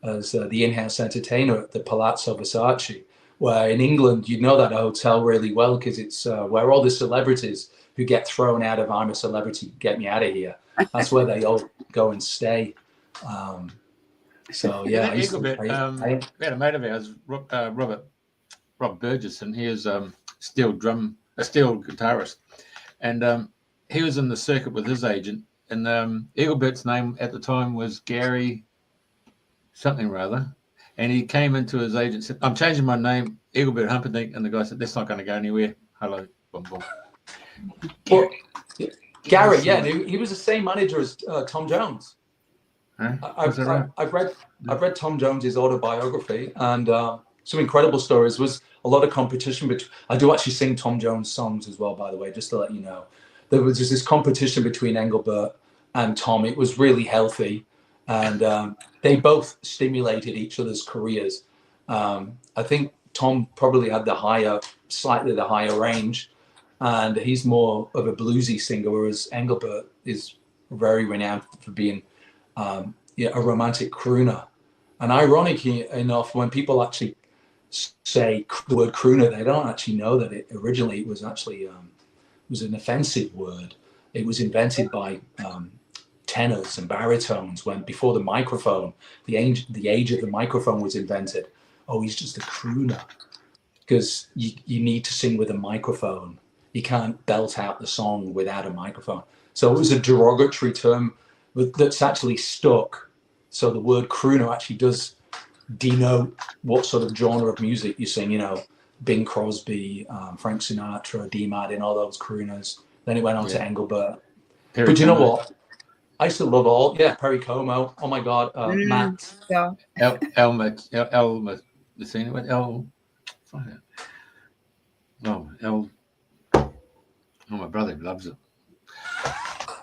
as the in-house entertainer at the Palazzo Versace, where in England, you know that hotel really well because it's where all the celebrities who get thrown out of "I'm a Celebrity, Get Me Out of Here," that's where they all go and stay. So yeah, we had a mate of ours, Rob Burgess, and he is a steel guitarist, and he was in the circuit with his agent, and Engelbert's name at the time was Gary something or other, and he came into his agent and said, "I'm changing my name, Englebert Humperdinck," and the guy said, "That's not going to go anywhere. Hello, boom, boom." Well, Gary, yeah, he was the same manager as Tom Jones. Huh? I've read Tom Jones's autobiography, and some incredible stories. Was a lot of competition between. I do actually sing Tom Jones songs as well, by the way, just to let you know. There was just this competition between Engelbert and Tom. It was really healthy, and they both stimulated each other's careers. I think Tom probably had slightly the higher range, and he's more of a bluesy singer, whereas Engelbert is very renowned for being a romantic crooner. And ironically enough, when people actually say the word crooner, they don't actually know that it originally was actually was an offensive word. It was invented by tenors and baritones before the microphone, the age of the microphone was invented. Oh, he's just a crooner, because you need to sing with a microphone. You can't belt out the song without a microphone. So it was a derogatory term that's actually stuck. So the word crooner actually does denote what sort of genre of music you sing, you know, Bing Crosby, Frank Sinatra, Dean Martin, all those crooners. Then it went on to Engelbert. But you know what? I used to love Perry Como. Oh my God, Matt. Yeah. El Messina. Oh, my brother loves it.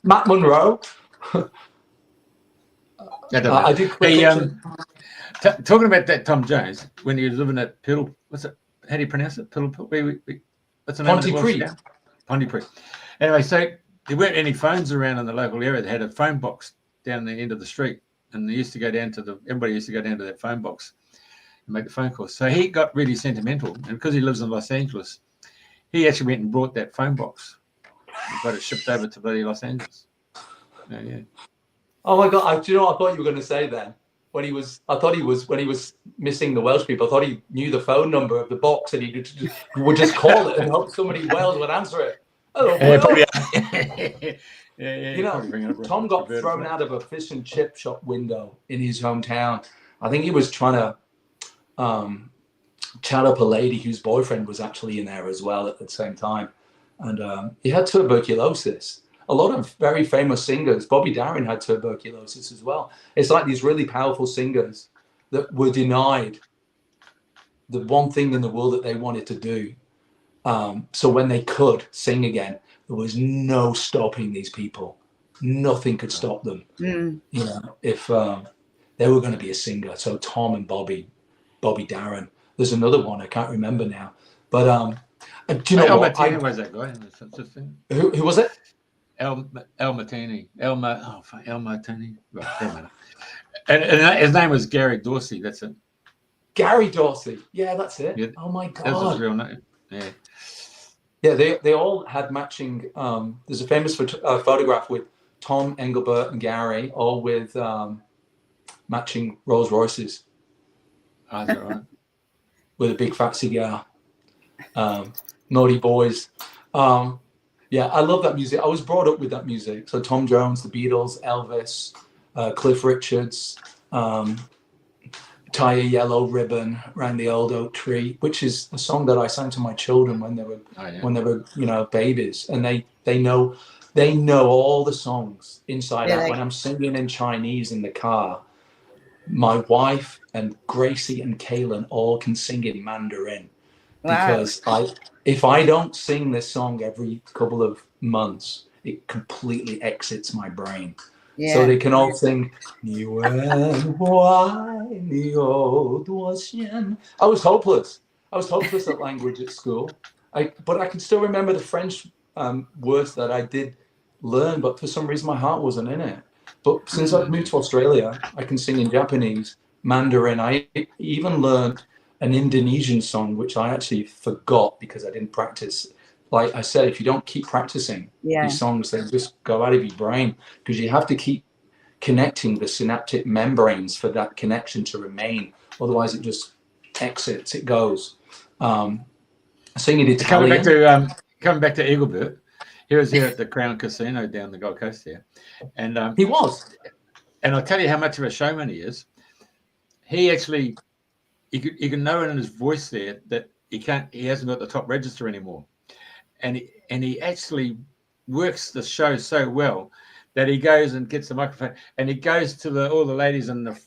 Matt Monroe. I did. Talking about that Tom Jones, when he was living at Piddle, how do you pronounce it? What's the name of the Pontypridd. Pontypridd. Anyway, so there weren't any phones around in the local area. They had a phone box down the end of the street, and they used to go down everybody used to go down to that phone box and make the phone calls. So he got really sentimental, and because he lives in Los Angeles, he actually went and brought that phone box and got it shipped over to bloody Los Angeles. Yeah. Oh my God! Do you know what I thought you were going to say then? When he was missing the Welsh people, I thought he knew the phone number of the box and he would just call it and hope somebody in Wales would answer it. You know, Tom got thrown out of a fish and chip shop window in his hometown. I think he was trying to chat up a lady whose boyfriend was actually in there as well at the same time, and he had tuberculosis. A lot of very famous singers, Bobby Darin had tuberculosis as well. It's like these really powerful singers that were denied the one thing in the world that they wanted to do. So when they could sing again, there was no stopping these people. Nothing could stop them. You know, if they were going to be a singer. So Tom and Bobby Darin. There's another one I can't remember now. But do you know what? Was that guy? Who was it? El Martini. El Martini. Right, and his name was Gary Dorsey. That's it. Gary Dorsey. Yeah, that's it. Yeah, oh my God. That's his real name. Yeah. Yeah, they all had matching. There's a famous photograph with Tom, Englebert, and Gary, all with matching Rolls Royces. Oh, is that right? With a big fat cigar. Naughty boys. Yeah, I love that music. I was brought up with that music. So Tom Jones, the Beatles, Elvis, Cliff Richards, Tie a Yellow Ribbon Round the Old Oak Tree, which is a song that I sang to my children when they were babies, and they know all the songs inside out. When I'm singing in Chinese in the car, my wife and Gracie and Kaylin all can sing in Mandarin. Wow. Because if I don't sing this song every couple of months, it completely exits my brain. Yeah. So they can all sing. I was hopeless. At language at school. But I can still remember the French words that I did learn, but for some reason my heart wasn't in it. But since I've moved to Australia, I can sing in Japanese, Mandarin. I even learned an Indonesian song, which I actually forgot because I didn't practice. Like I said, if you don't keep practicing these songs, they just go out of your brain, because you have to keep connecting the synaptic membranes for that connection to remain. Otherwise, it just exits, it goes. Singing Italian. Coming back to Englebert, he was here at the Crown Casino down the Gold Coast there. And he was. And I'll tell you how much of a showman he is. He actually... You can know it in his voice there that he hasn't got the top register anymore, and he actually works the show so well that he goes and gets the microphone and he goes to all the ladies in the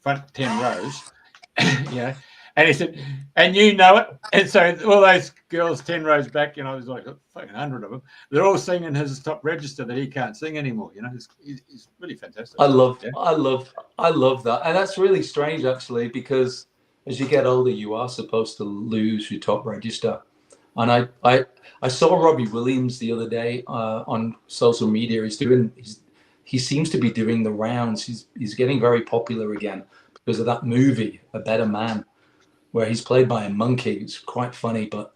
front 10 rows, and he said, and you know it, and so all those girls 10 rows back, there's like fucking 100 of them, they're all singing his top register that he can't sing anymore. He's really fantastic. I love that, and that's really strange actually, because as you get older, you are supposed to lose your top register. And I saw Robbie Williams the other day on social media. He seems to be doing the rounds. He's getting very popular again because of that movie, A Better Man, where he's played by a monkey. It's quite funny, but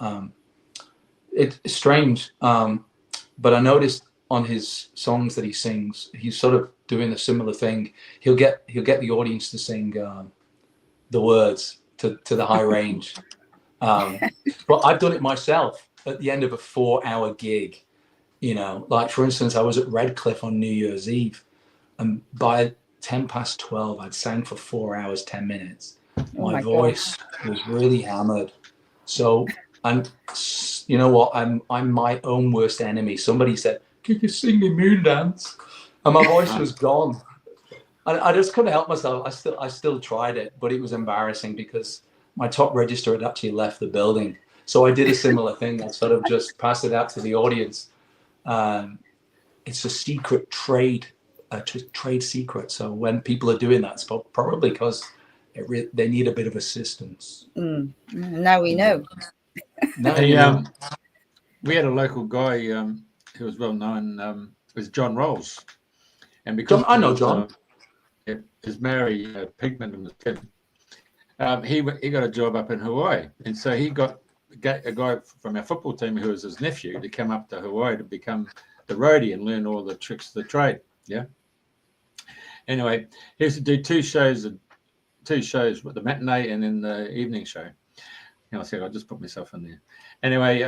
it's strange. But I noticed on his songs that he sings, he's sort of doing a similar thing. He'll get the audience to sing the words to the high range. But I've done it myself at the end of a 4-hour gig. Like for instance, I was at Redcliffe on New Year's Eve, and by 12:10, I'd sang for 4 hours, 10 minutes. My voice was really hammered. So, and you know what? I'm my own worst enemy. Somebody said, "Can you sing me Moon Dance?" And my voice was gone. I just couldn't help myself. I still tried it, but it was embarrassing because my top register had actually left the building. So I did a similar thing. I sort of just passed it out to the audience. It's a secret trade secret. So when people are doing that, it's probably because they need a bit of assistance. Now we know. We had a local guy who was well known. It was John Rolls, and because I know John. His Mary Pigman and his kid. He got a job up in Hawaii, and so he got a guy from our football team who was his nephew to come up to Hawaii to become the roadie and learn all the tricks of the trade. Yeah. Anyway, he used to do two shows with the matinee and then the evening show. I said, I'll just put myself in there. Anyway,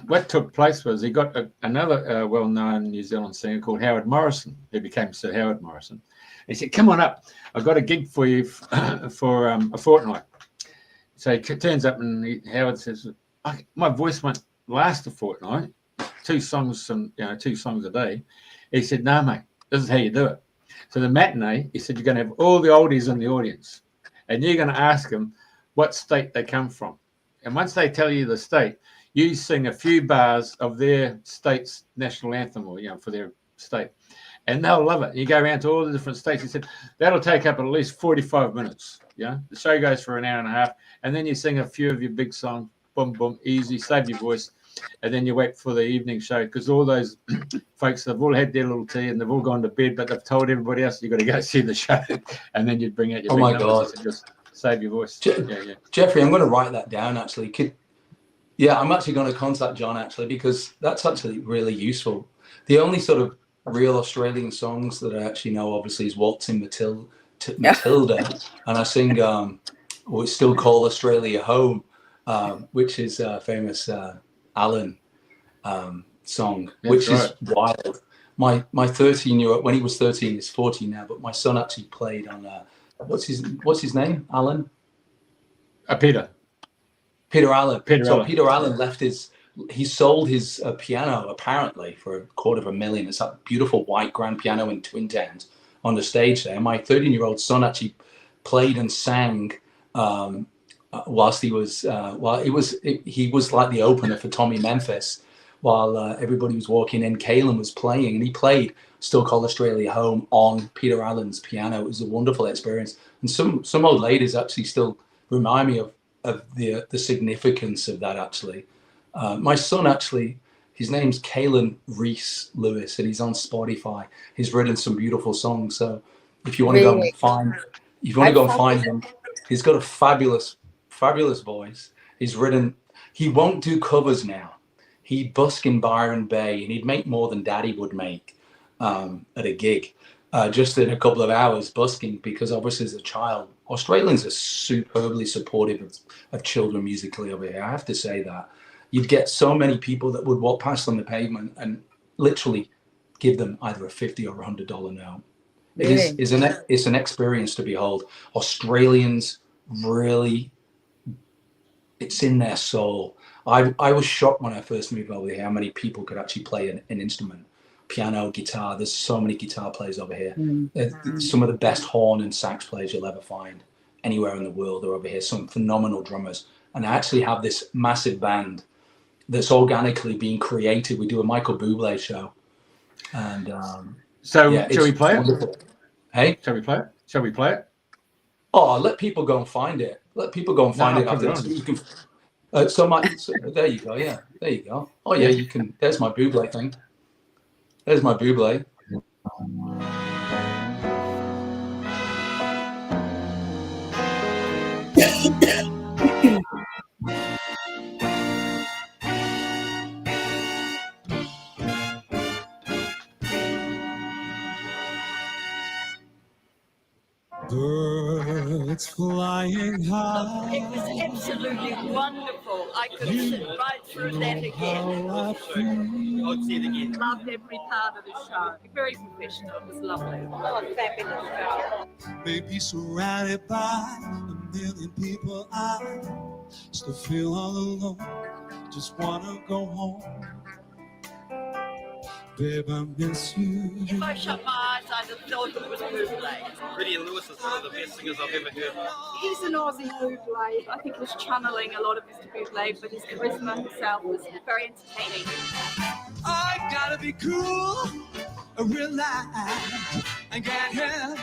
what took place was he got another well-known New Zealand singer called Howard Morrison, who became Sir Howard Morrison. He said, "Come on up. I've got a gig for you for a fortnight." So he turns up, and Howard says, "My voice won't last a fortnight. 2 songs and 2 songs a day." He said, "No, mate. This is how you do it." So the matinee, he said, "You're going to have all the oldies in the audience, and you're going to ask them what state they come from. And once they tell you the state, you sing a few bars of their state's national anthem, or for their state, and they'll love it. You go around to all the different states." He said, "That'll take up at least 45 minutes. The show goes for an hour and a half, and then you sing a few of your big songs, boom, boom, easy, save your voice, and then you wait for the evening show, because all those folks, they've all had their little tea and they've all gone to bed, but they've told everybody else you've got to go see the show, and then you'd bring out your big numbers." God. Just save your voice. Jeffrey, I'm going to write that down, actually. Yeah, I'm actually going to contact John actually, because that's actually really useful. The only sort of real Australian songs that I actually know, obviously, is Waltzing Matilda, and I sing what's still called Australia Home, which is a famous Alan song, which is wild. My 13-year-old, when he was 13, he's 14 now, but my son actually played on what's his name? Alan? Peter. Peter Allen. Allen. Peter Allen he sold his piano apparently for $250,000. It's that beautiful white grand piano in Twin Towns on the stage there. My 13-year-old son actually played and sang whilst he was he was like the opener for Tommy Memphis while everybody was walking in. Kalen was playing, and he played Still Call Australia Home on Peter Allen's piano. It was a wonderful experience, and some old ladies actually still remind me of the significance of that actually. My son actually, his name's Rhydian Lewis, and he's on Spotify. He's written some beautiful songs. So if you want to go and find, him, he's got a fabulous voice. He won't do covers now. He'd busk in Byron Bay, and he'd make more than Daddy would make at a gig, just in a couple of hours busking, because obviously as a child, Australians are superbly supportive of children musically over here. I have to say that. You'd get so many people that would walk past on the pavement and literally give them either a $50 or $100 note. Really? It's an experience to behold. Australians really, it's in their soul. I was shocked when I first moved over here how many people could actually play an instrument. Piano, guitar. There's so many guitar players over here. Some of the best horn and sax players you'll ever find anywhere in the world are over here. Some phenomenal drummers. And I actually have this massive band that's organically being created. We do a Michael Bublé show. And shall we play it? Hey? Shall we play it? Oh, let people go and find it. Let people go and find it after this. You can, there you go. Yeah, there you go. Oh yeah, you can. There's my Bublé thing. There's my Bublé. Birds flying high. It was absolutely wonderful. I could sit right through that again. I'd see it again. Loved every part of the show. Very professional. It was lovely. Oh, fabulous show. Maybe surrounded by a million people, I still feel all alone. Just wanna go home. Babe, I miss you. If I shut my eyes, I'd have thought it was Bublé. Rhydian Lewis is one of the best singers I've ever heard. He's an Aussie Bublé. I think he was channeling a lot of Mr. Bublé, but his charisma himself was very entertaining. I gotta be cool, relax, and get him,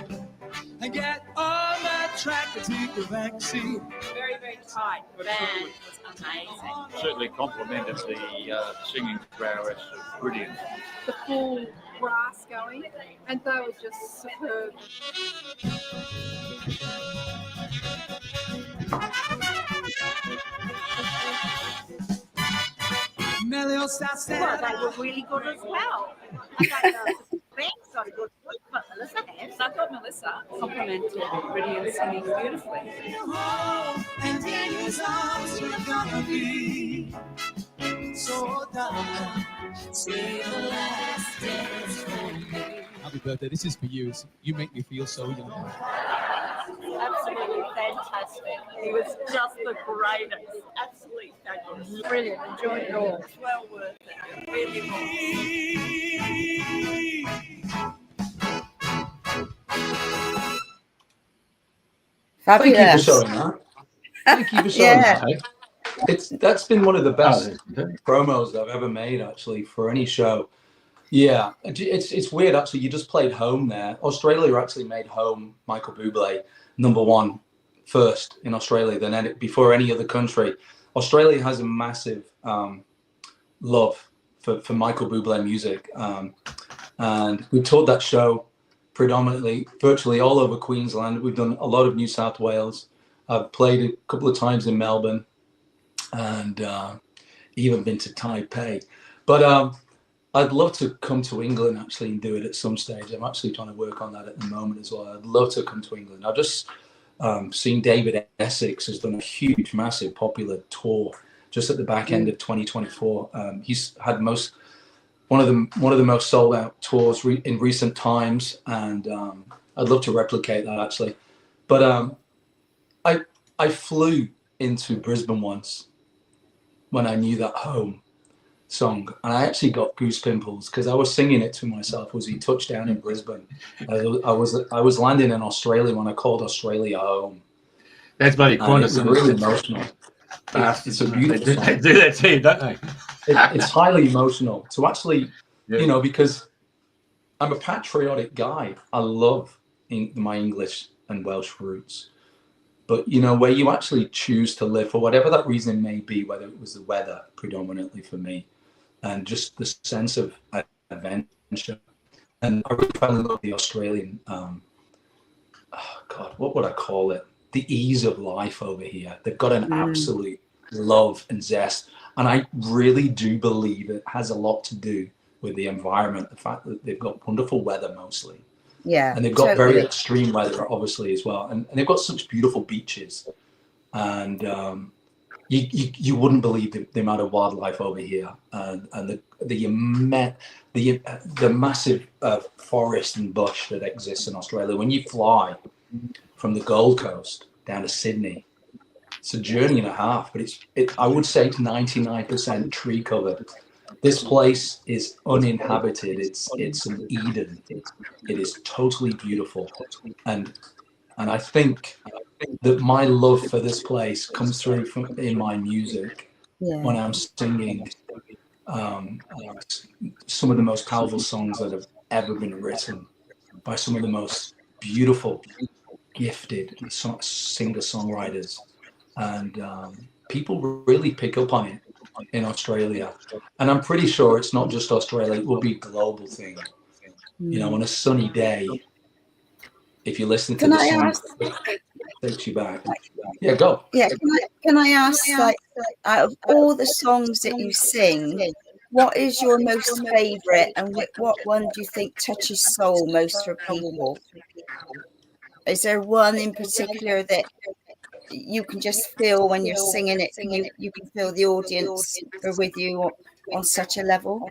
and get on that track to take the backseat. Very, very tight. The band was amazing. Certainly complimented the singing prowess of Rhydian. The full brass going, and they were just superb. Well, they were really good as well. I don't know if the band's got a good voice, but Melissa has. I thought Melissa complimented Rhydian singing beautifully. And in his arms you're gonna be so darling. Say the last dance for me. Happy birthday, this is for you. You make me feel so young. Absolutely fantastic. He was just the greatest. Absolutely fabulous. Brilliant. Enjoyed it all. It's well worth it. Really Thank you for Fabulous. showing that. Thank you for showing that. That's been one of the best promos I've ever made actually for any show. Yeah, it's weird actually. You just played home there. Australia actually made home Michael Bublé #1 first in Australia than before any other country. Australia has a massive love for Michael Bublé music, and we toured that show predominantly, virtually all over Queensland. We've done a lot of New South Wales. I've played a couple of times in Melbourne, and even been to Taipei. But I'd love to come to England actually and do it at some stage. I'm actually trying to work on that at the moment as well. I'd love to come to England. I've just seen David Essex has done a huge, massive, popular tour just at the back end of 2024. He's had one of the most sold out tours in recent times, and I'd love to replicate that actually. But I flew into Brisbane once when I knew that home song, and I actually got goose pimples because I was singing it to myself as he touched down in Brisbane. I was landing in Australia when I called Australia home. That's bloody quintessence. It's really emotional. It's a beautiful song. They do that to you, don't they? It's highly emotional to actually, because I'm a patriotic guy. I love my English and Welsh roots. But, where you actually choose to live for whatever that reason may be, whether it was the weather predominantly for me, and just the sense of adventure. And I really fell in love with the Australian, what would I call it? The ease of life over here. They've got an absolute love and zest. And I really do believe it has a lot to do with the environment, the fact that they've got wonderful weather mostly. Yeah. And they've got very extreme weather, obviously, as well. And they've got such beautiful beaches. And you wouldn't believe the amount of wildlife over here, and the massive forest and bush that exists in Australia. When you fly from the Gold Coast down to Sydney, it's a journey and a half, but I would say it's 99% tree covered. This place is uninhabited. It's an Eden. It is totally beautiful, and I think that my love for this place comes through in my music when I'm singing some of the most powerful songs that have ever been written by some of the most beautiful, gifted singer-songwriters, and people really pick up on it in Australia. And I'm pretty sure it's not just Australia, it will be a global thing. On a sunny day, if you listen to the song, it takes you back. Yeah, go. Yeah, can I ask, like, out of all the songs that you sing, what is your most favourite, and what one do you think touches soul most for people? Is there one in particular that you can just feel when you're singing it? You can feel the audience are with you on such a level.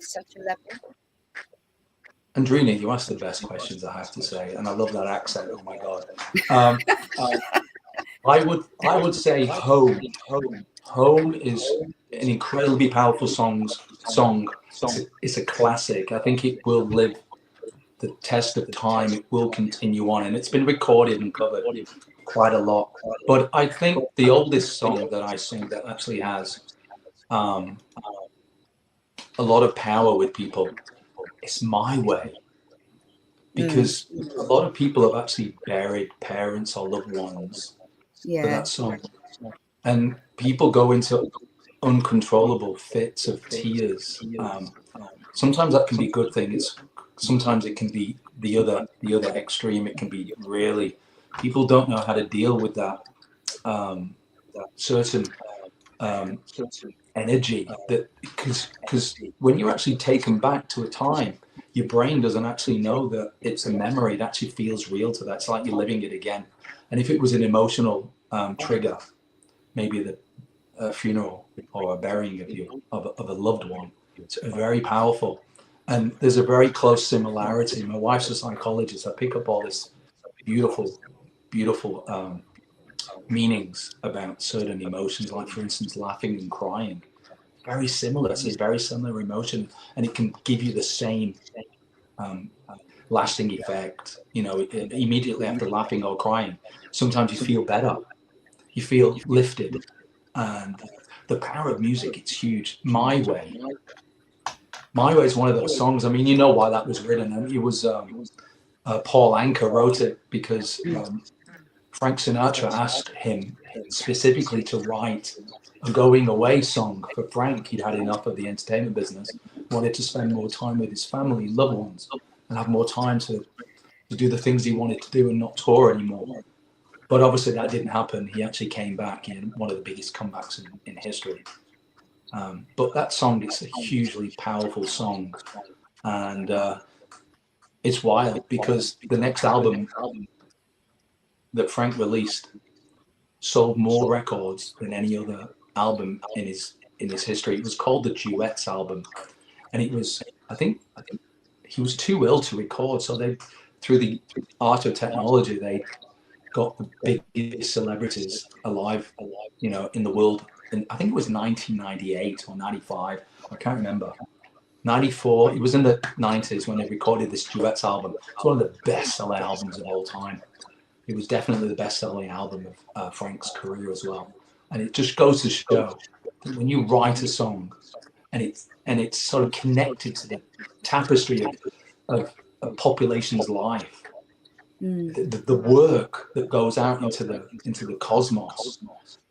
Andrena, you ask the best questions, I have to say, and I love that accent. Oh my God. I would say Home. Home is an incredibly powerful song. It's a classic. I think it will live the test of time. It will continue on, and it's been recorded and covered quite a lot. But I think the oldest song that I sing that actually has a lot of power with people, it's My Way. Because a lot of people have actually buried parents or loved ones for that song. And people go into uncontrollable fits of tears. Sometimes that can be a good thing. Sometimes it can be the other extreme. It can be really, people don't know how to deal with that certain energy, that because when you're actually taken back to a time, your brain doesn't actually know that it's a memory. It actually feels real to that. It's like you're living it again. And if it was an emotional trigger, maybe the funeral or a burying of a loved one, it's very powerful. And there's a very close similarity. My wife's a psychologist. I pick up all this beautiful meanings about certain emotions, like, for instance, laughing and crying. Very similar. It's a very similar emotion, and it can give you the same lasting effect. Immediately after laughing or crying, sometimes you feel better, you feel lifted, and the power of music, it's huge. My Way is one of those songs. I mean, you know why that was written, and it was Paul Anka wrote it because Frank Sinatra asked him specifically to write a going away song for Frank. He'd had enough of the entertainment business, wanted to spend more time with his family, loved ones, and have more time to do the things he wanted to do and not tour anymore. But obviously that didn't happen. He actually came back in one of the biggest comebacks in history. But that song, it's a hugely powerful song. And it's wild because the next album that Frank released sold more records than any other album in his history. It was called the Duets album, and I think he was too ill to record, so they, through the art of technology, they got the biggest celebrities alive, you know, in the world. And I think it was 1998 or 95, I can't remember. 94, it was in the 90s when they recorded this Duets album. It's one of the best-selling albums of all time. It was definitely the best-selling album of Frank's career as well. And it just goes to show that when you write a song and it's sort of connected to the tapestry of a population's life, the work that goes out into the cosmos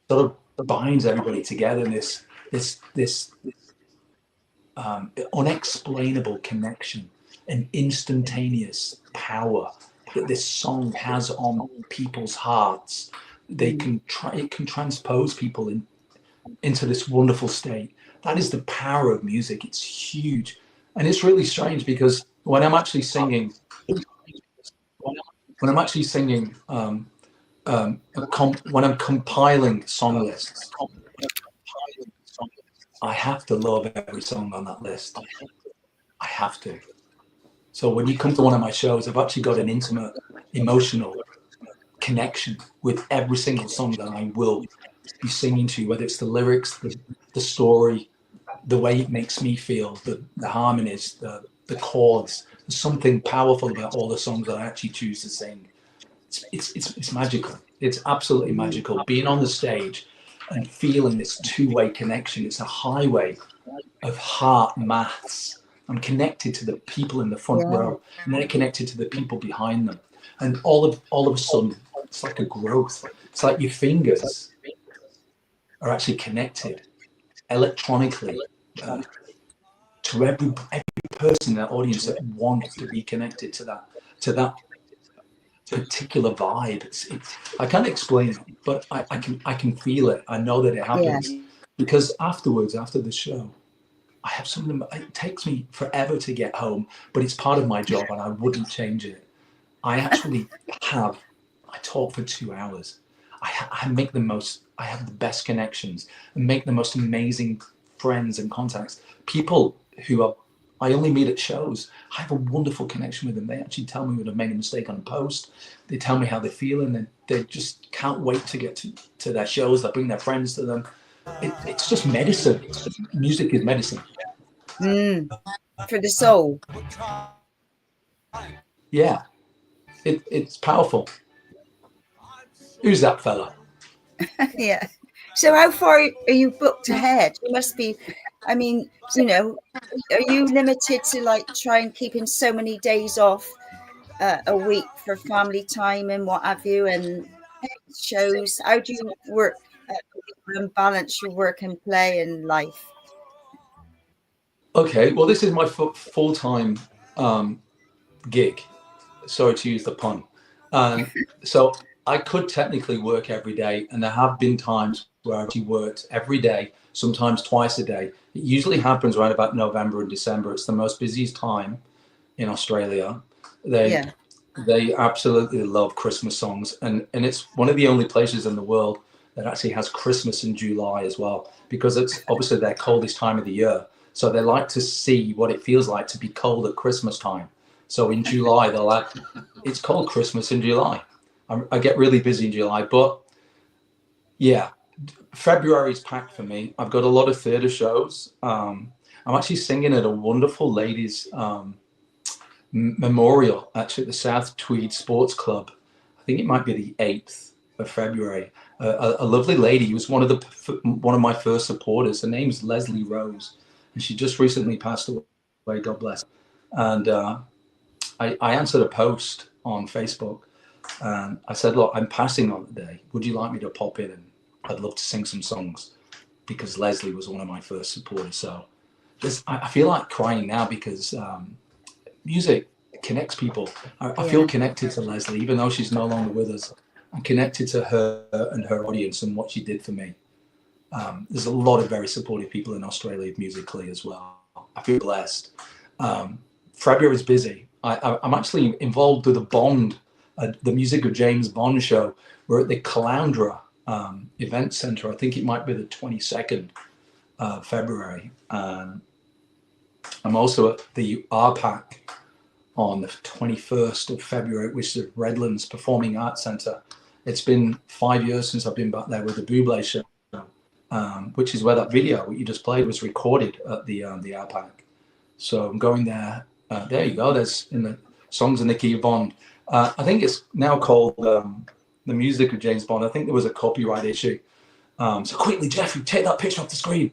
sort of binds everybody together in this unexplainable connection and instantaneous power that this song has on people's hearts. It can transpose people into this wonderful state. That is the power of music. It's huge. And it's really strange because when I'm actually singing when I'm compiling song lists, I have to love every song on that list. I have to. So when you come to one of my shows, I've actually got an intimate, emotional connection with every single song that I will be singing to, whether it's the lyrics, the story, the way it makes me feel, the harmonies, the chords. There's something powerful about all the songs that I actually choose to sing. It's magical. It's absolutely magical. Being on the stage and feeling this two-way connection. It's a highway of heart maths. I'm connected to the people in the front row, and then connected to the people behind them. And all of a sudden, it's like a growth. It's like your fingers are actually connected electronically to every person in that audience that wants to be connected to that particular vibe. I can't explain it, but I can feel it. I know that it happens because afterwards, after the show, I have something. It takes me forever to get home, but it's part of my job, and I wouldn't change it. I actually I talk for 2 hours. I make the most. I have the best connections and make the most amazing friends and contacts. People who I only meet at shows. I have a wonderful connection with them. They actually tell me when I've made a mistake on a post. They tell me how they're feeling, and they just can't wait to get to their shows. They bring their friends to them. It's just medicine. Music is medicine. For the soul. Yeah, it's powerful. Who's that fella? Yeah. So how far are you booked ahead? You must be, I mean, you know, are you limited to like try and keep in so many days off a week for family time and what have you, and shows? How do you work and balance your work and play and life? Okay, well, this is my full-time gig. Sorry to use the pun. So I could technically work every day, and there have been times where I've actually worked every day, sometimes twice a day. It usually happens right about November and December. It's the most busiest time in Australia. They absolutely love Christmas songs, and it's one of the only places in the world that actually has Christmas in July as well, because it's obviously their coldest time of the year. So they like to see what it feels like to be cold at Christmas time. So in July, they're like, it's called Christmas in July. I get really busy in July, but yeah, February is packed for me. I've got a lot of theatre shows. I'm actually singing at a wonderful ladies' memorial, actually at the South Tweed Sports Club. I think it might be the 8th of February. A lovely lady who was one of my first supporters. Her name's Leslie Rose, and she just recently passed away. God bless. And I answered a post on Facebook, and I said, "Look, I'm passing on the day. Would you like me to pop in? And I'd love to sing some songs," because Leslie was one of my first supporters. So I feel like crying now because music connects people. I feel connected to Leslie, even though she's no longer with us. I'm connected to her and her audience and what she did for me. There's a lot of very supportive people in Australia musically as well. I feel blessed. February is busy. I'm actually involved with a Bond, the Music of James Bond show. We're at the Caloundra event center. I think it might be the 22nd of February. I'm also at the RPAC on the 21st of February, which is Redlands Performing Arts Centre. It's been 5 years since I've been back there with the Bublé show, which is where that video what you just played was recorded at the RPAC. So I'm going there. There you go. There's in the songs in the key of Bond. I think it's now called The Music of James Bond. I think there was a copyright issue. So quickly, Jeffrey, take that picture off the screen.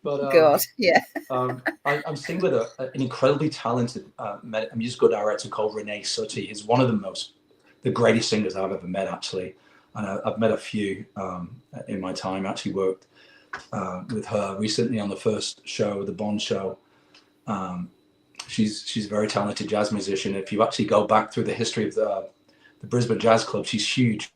But God, yeah. I'm singing with an incredibly talented musical director called Renee Suttie. He's one of the greatest singers I've ever met, actually. And I've met a few in my time. I actually worked with her recently on the first show, the Bond show. She's a very talented jazz musician. If you actually go back through the history of the Brisbane Jazz Club, she's huge.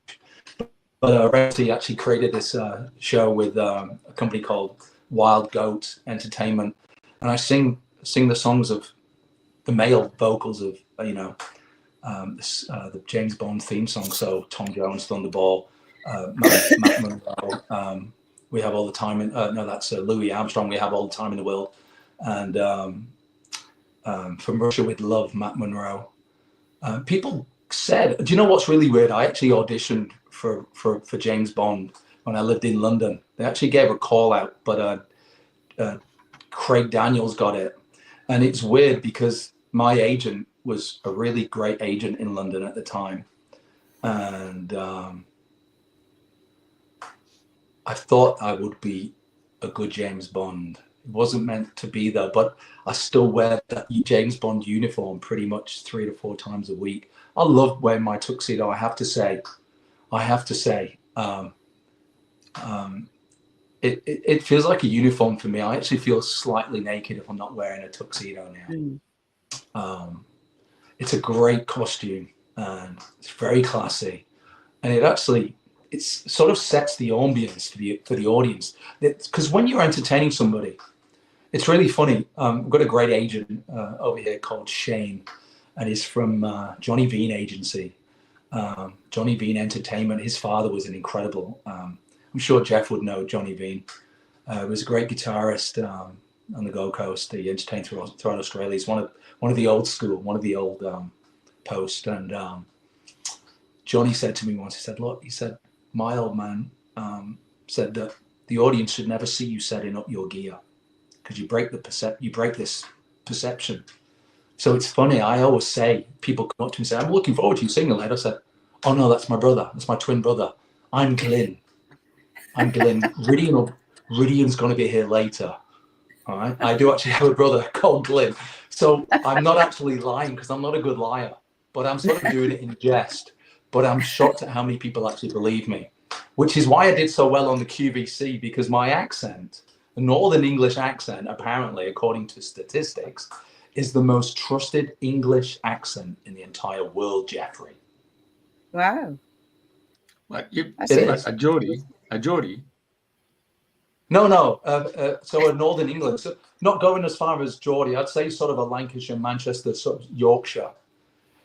But Renee actually created this show with a company called Wild Goat Entertainment, and I sing the songs of the male vocals of the James Bond theme song. So Tom Jones, Thunderball, Matt Monroe. We have all the time. That's Louis Armstrong. We have all the time in the world. And from Russia with Love, Matt Monroe. People said, do you know what's really weird? I actually auditioned for James Bond when I lived in London. They actually gave a call out, but Craig Daniels got it. And it's weird because my agent was a really great agent in London at the time. And I thought I would be a good James Bond. It wasn't meant to be though, but I still wear that James Bond uniform pretty much 3 to 4 times a week. I love wearing my tuxedo, I have to say. It feels like a uniform for me. I actually feel slightly naked if I'm not wearing a tuxedo now. It's a great costume and it's very classy, and it sort of sets the ambience for the audience. Because when you're entertaining somebody, it's really funny. We've got a great agent over here called Shane, and he's from Johnny Bean Agency, Johnny Bean Entertainment. His father was an incredible. I'm sure Jeff would know Johnny Bean. He was a great guitarist on the Gold Coast. He entertained throughout Australia. He's one of the old school, one of the old post. And Johnny said to me once, he said, look, my old man said that the audience should never see you setting up your gear because you break this perception. So it's funny. I always say, people come up to me and say, I'm looking forward to you singing later. I said, oh no, that's my brother. That's my twin brother. I'm Glyn. Rhydian's going to be here later. All right. I do actually have a brother called Glyn. So I'm not actually lying because I'm not a good liar, but I'm sort of doing it in jest. But I'm shocked at how many people actually believe me, which is why I did so well on the QVC, because my accent, the Northern English accent, apparently, according to statistics, is the most trusted English accent in the entire world, Jeffrey. Wow. Like a Geordie. No. So a Northern England, so not going as far as Geordie. I'd say sort of a Lancashire, Manchester, sort of Yorkshire.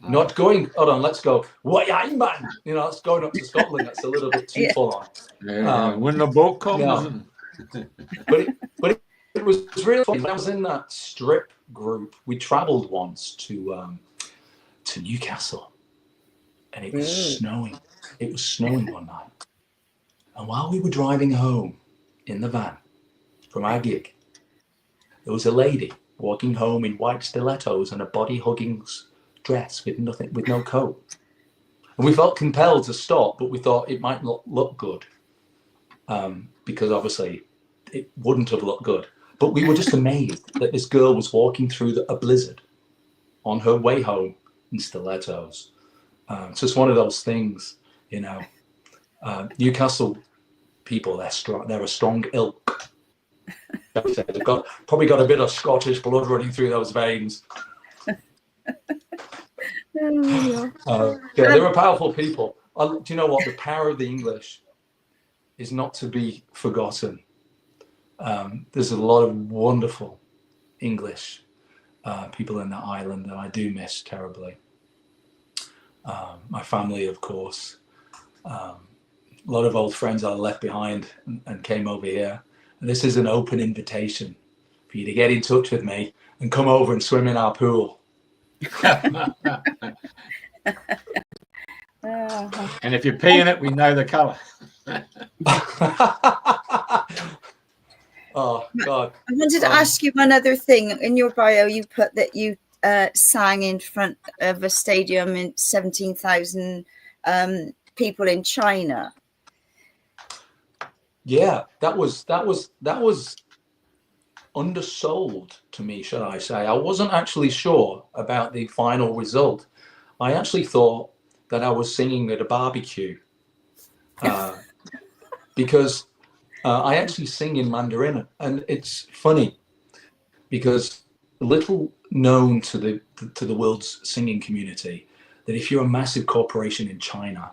Not going. Hold on, let's go. What man? That's going up to Scotland. That's a little bit too full on. Yeah, when the boat comes. But it was really funny. When I was in that strip group, we travelled once to Newcastle, and it was snowing. It was snowing one night. And while we were driving home in the van from our gig, there was a lady walking home in white stilettos and a body-hugging dress with no coat. And we felt compelled to stop, but we thought it might not look good because obviously it wouldn't have looked good. But we were just amazed that this girl was walking through a blizzard on her way home in stilettos. So it's one of those things, Newcastle people, they're strong. They're a strong ilk. They've probably got a bit of Scottish blood running through those veins. They're a powerful people. do you know what? The power of the English is not to be forgotten. There's a lot of wonderful English people in that island that I do miss terribly. My family, of course. A lot of old friends I left behind and came over here. And this is an open invitation for you to get in touch with me and come over and swim in our pool. And if you pee in it, we know the colour. Oh, God. I wanted to ask you one other thing. In your bio, you put that you sang in front of a stadium in 17,000 people in China. Yeah, that was undersold to me, should I say. I wasn't actually sure about the final result. I actually thought that I was singing at a barbecue because I actually sing in Mandarin, and it's funny because little known to the world's singing community that if you're a massive corporation in China,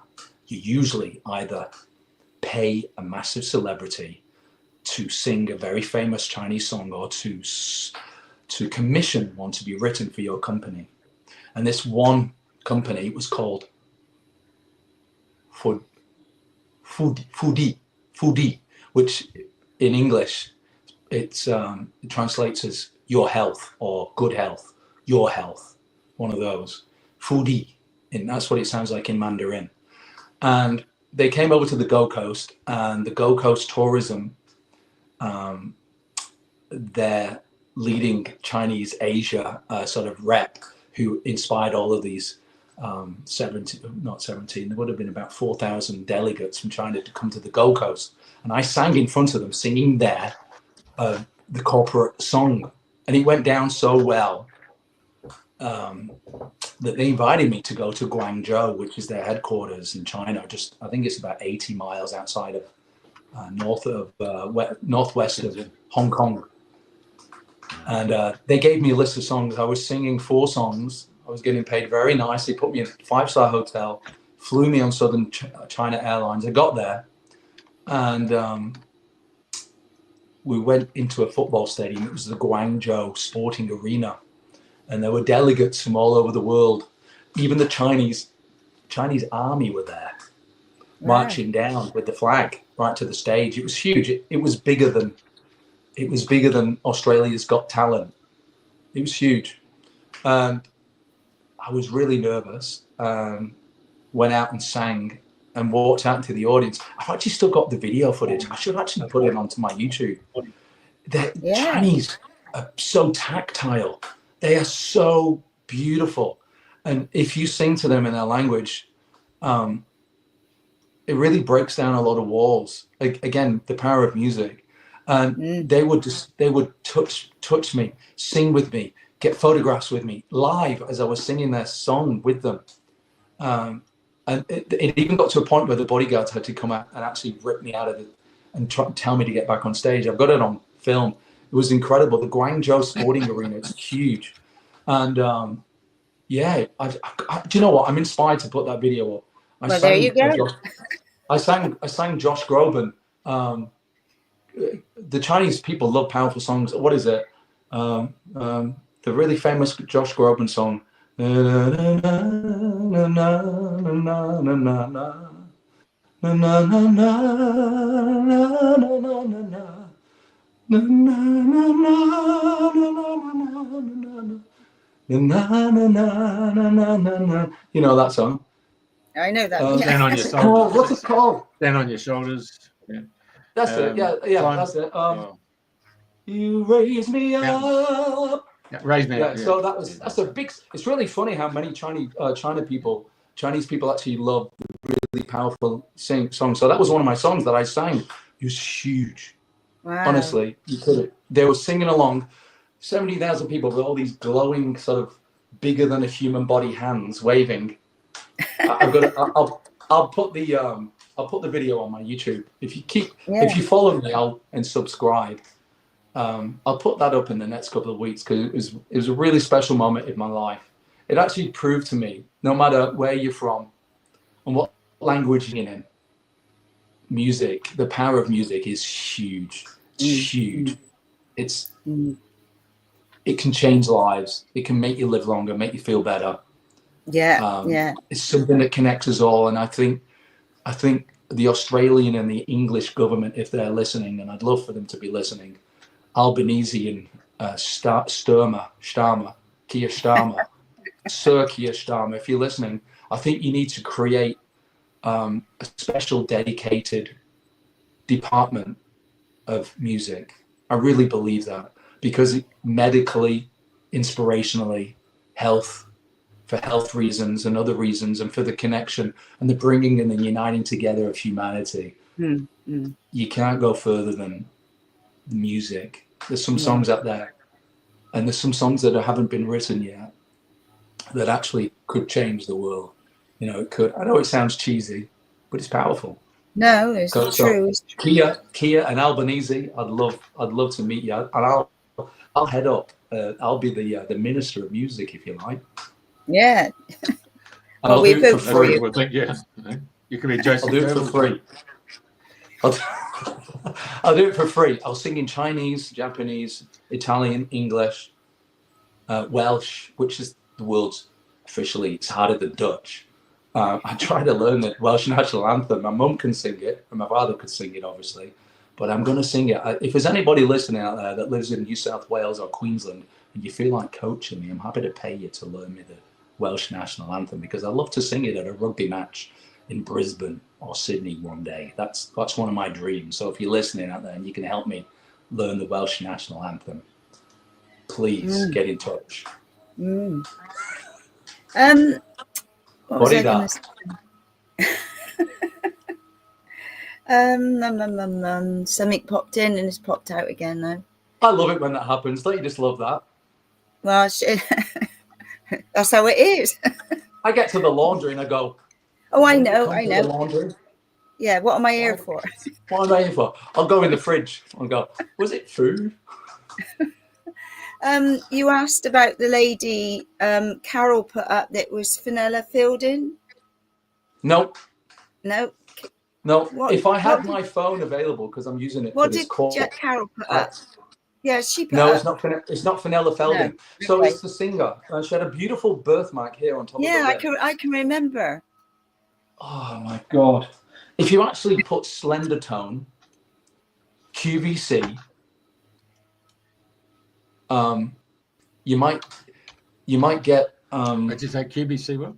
you usually either pay a massive celebrity to sing a very famous Chinese song or to commission one to be written for your company. And this one company was called Fudi, which in English it translates as your health or good health, your health, one of those. Fudi, and that's what it sounds like in Mandarin. And they came over to the Gold Coast, and the Gold Coast tourism, their leading Chinese Asia sort of rep, who inspired all of these 17, there would have been about 4,000 delegates from China to come to the Gold Coast. And I sang in front of them, singing there the corporate song. And it went down so well that they invited me to go to Guangzhou, which is their headquarters in China. Just, I think it's about 80 miles outside of northwest of Hong Kong. And they gave me a list of songs. I was singing 4 songs. I was getting paid very nicely, put me in a 5-star hotel, flew me on Southern China Airlines. I got there, and we went into a football stadium. It was the Guangzhou Sporting Arena, and there were delegates from all over the world. Even the Chinese army were there, marching down with the flag right to the stage. It was huge. It was bigger than Australia's Got Talent. It was huge. And I was really nervous. Went out and sang and walked out into the audience. I've actually still got the video footage. I should actually put it onto my YouTube. The Chinese are so tactile. They are so beautiful. And if you sing to them in their language, it really breaks down a lot of walls. Again, the power of music. And they would touch me, sing with me, get photographs with me live as I was singing their song with them. And it even got to a point where the bodyguards had to come out and actually rip me out of it and tell me to get back on stage. I've got it on film. It was incredible. The Guangzhou Sporting Arena, it's huge. And do you know what? I'm inspired to put that video up. There you go. I sang Josh Groban. The Chinese people love powerful songs. What is it? The really famous Josh Groban song. You know that song? I know that. Stand on your shoulders. What's it called? Stand on your shoulders. Yeah. That's it. Yeah, that's it. You raise me up. Yeah, raise me up. So that's a big. It's really funny how many Chinese people actually love really powerful songs. So that was one of my songs that I sang. It was huge. Wow. Honestly, you couldn't. They were singing along. 70,000 people with all these glowing, sort of bigger than a human body hands waving. I'll put the video on my YouTube. If you follow me and subscribe, I'll put that up in the next couple of weeks, because it was a really special moment in my life. It actually proved to me, no matter where you're from and what language in it. Music, the power of music is huge. It's huge. It can change lives. It can make you live longer, make you feel better. It's something that connects us all. And I think the Australian and the English government, if they're listening, and I'd love for them to be listening, Albanese and Keir Starmer, Sir Keir Starmer, if you're listening, I think you need to create a special dedicated department of music. I really believe that, because medically, inspirationally, for health reasons and other reasons, and for the connection and the bringing and the uniting together of humanity, you can't go further than music. There's some songs out there, and there's some songs that haven't been written yet that actually could change the world. You know, it could. I know it sounds cheesy, but it's powerful. No, it's true. Keir and Albanese, I'd love to meet you, and I'll head up. I'll be the minister of music, if you like. Yeah. I'll we do it vote for for free. you. You can be Joseph. I'll do it for free. I'll do it for free. I'll sing in Chinese, Japanese, Italian, English, Welsh, which is the world's officially, it's harder than Dutch. I try to learn the Welsh national anthem. My mum can sing it, and my father could sing it, obviously. But I'm going to sing it. If there's anybody listening out there that lives in New South Wales or Queensland, and you feel like coaching me, I'm happy to pay you to learn me the Welsh national anthem, because I love to sing it at a rugby match in Brisbane or Sydney one day. That's one of my dreams. So if you're listening out there and you can help me learn the Welsh national anthem, please get in touch. What was I going to say? Something popped in and it's popped out again now. I love it when that happens. Don't you just love that? Well, that's how it is. I get to the laundry and I go, oh, I know. The laundry? Yeah, what am I here for? What am I here for? I'll go in the fridge and go, was it food? You asked about the lady Carol put up that was Fenella filled in? Nope. No. If I had my phone available, because I'm using it for this call. What did Carol put up? Yeah, she put No, up. it's not Fenella Felding. No. So it's the singer. She had a beautiful birthmark here on top of her lip. Yeah, I can remember. Oh my God. If you actually put slender tone, QVC, you might get Did you say QVC what?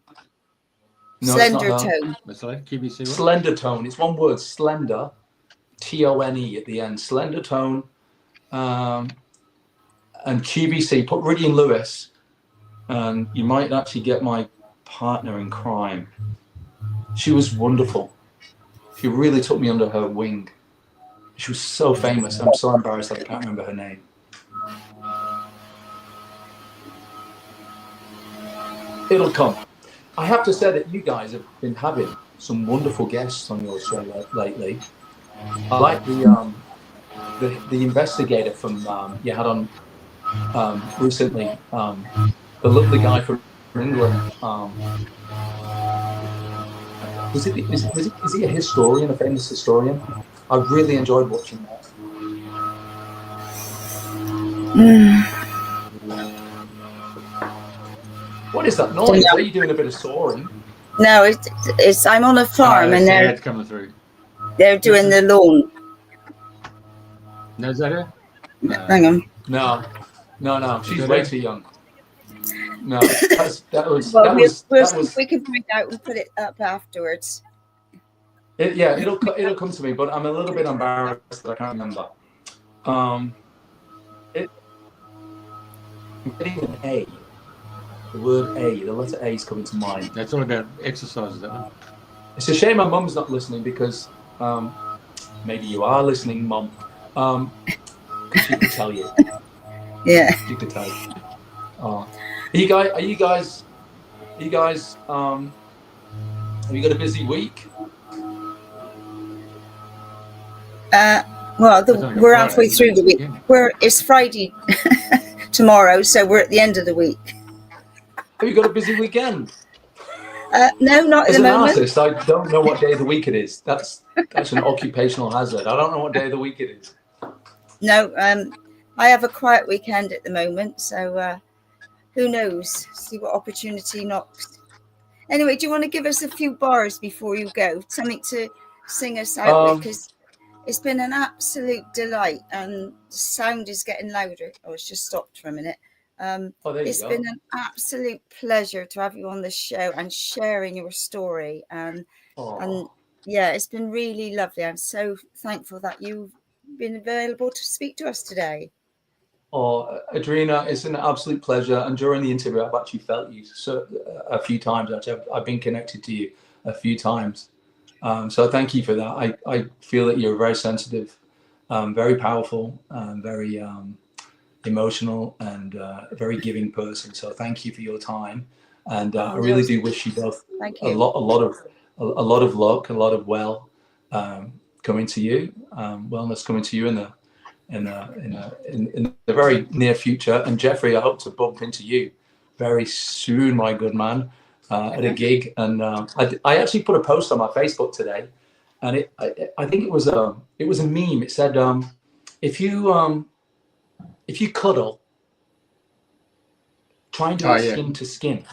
No, slender tone. What's that? QVC what? Slender tone. It's one word, slender, TONE at the end. Slender tone. And QVC, put Rhydian Lewis, and you might actually get my partner in crime. She was wonderful. She really took me under her wing. She was so famous. I'm so embarrassed I can't remember her name. It'll come. I have to say that you guys have been having some wonderful guests on your show lately. I like the investigator from you had on recently, the lovely guy from England. Is he a historian, a famous historian? I really enjoyed watching that. What is that noise? Are you doing a bit of soaring? No, it's I'm on a farm and they're coming through. They're doing the lawn. No, is that her? No. Hang on. No. She's way too young. No, we can find out and put it up afterwards. It'll come to me, but I'm a little bit embarrassed that I can't remember. I'm getting an A. The word A, the letter A is coming to mind. That's all about exercises, that one. It's a shame my mum's not listening, because maybe you are listening, Mum. She could tell you. Yeah. She could tell you. Have you guys have you got a busy week? We're halfway through the week. It's Friday tomorrow, so we're at the end of the week. Have you got a busy weekend? No, not at As the an moment. artist, I don't know what day of the week it is. That's an occupational hazard. I don't know what day of the week it is. No, I have a quiet weekend at the moment, so who knows? See what opportunity knocks. Anyway, do you want to give us a few bars before you go? Something to sing us out with, because it's been an absolute delight, and the sound is getting louder. Oh, it's just stopped for a minute. It's been an absolute pleasure to have you on the show and sharing your story. And yeah, it's been really lovely. I'm so thankful that you've been available to speak to us today. Oh, Andrena, it's an absolute pleasure. And during the interview, I've actually felt you a few times. Actually, I've been connected to you a few times. So thank you for that. I feel that you're very sensitive, very powerful, very emotional, and a very giving person. So thank you for your time. And I really do wish you both a lot of luck, a lot of coming to you, wellness coming to you in the very near future. And Jeffrey, I hope to bump into you very soon, my good man, at a gig. And I actually put a post on my Facebook today, and I think it was a meme. It said, if you cuddle, try and do it skin to skin.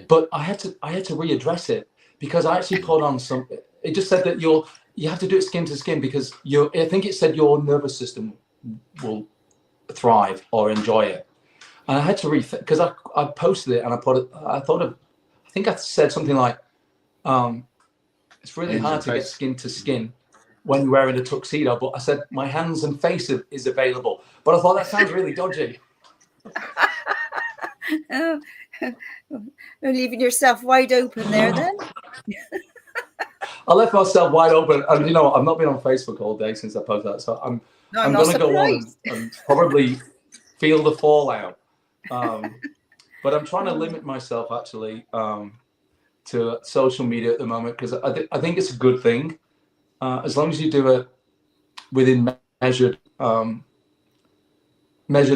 But I had to readdress it, because I actually put on some. It just said that you have to do it skin to skin, because I think it said your nervous system will thrive or enjoy it. And I had to rethink, because I posted it and I think I said something like, it's really hard to get skin to skin when you're wearing a tuxedo, but I said my hands and face is available. But I thought that sounds really dodgy. Leaving yourself wide open there then. I left myself wide open, and you know what? I've not been on Facebook all day since I posted that, so I'm going to go on and probably feel the fallout. But I'm trying to limit myself actually to social media at the moment, because I think it's a good thing, as long as you do it within measured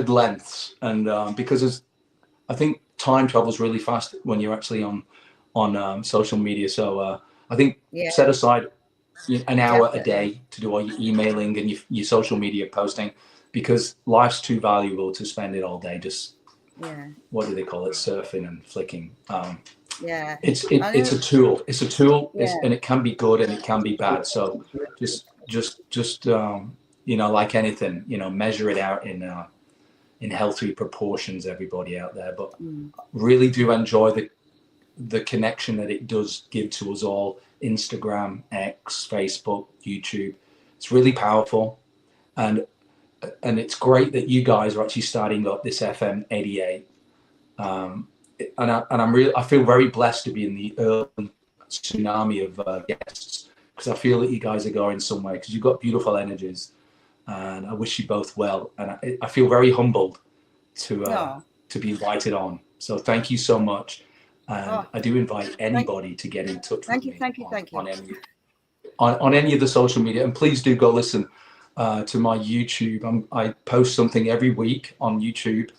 lengths, and because I think time travels really fast when you're actually on social media. So I think set aside an hour a day to do all your emailing and your social media posting, because life's too valuable to spend it all day just what do they call it, surfing and flicking. It's a tool. It's a tool, and it can be good and it can be bad. So just like anything, measure it out in healthy proportions, everybody out there. But really do enjoy the connection that it does give to us all. Instagram, X, Facebook, YouTube. It's really powerful. And it's great that you guys are actually starting up this FM 88. And I feel very blessed to be in the early tsunami of guests, because I feel that you guys are going somewhere, because you've got beautiful energies, and I wish you both well. And I feel very humbled to be invited on. So thank you so much. And I do invite anybody to get in touch with me on any of the social media. And please do go listen to my YouTube. I post something every week on YouTube.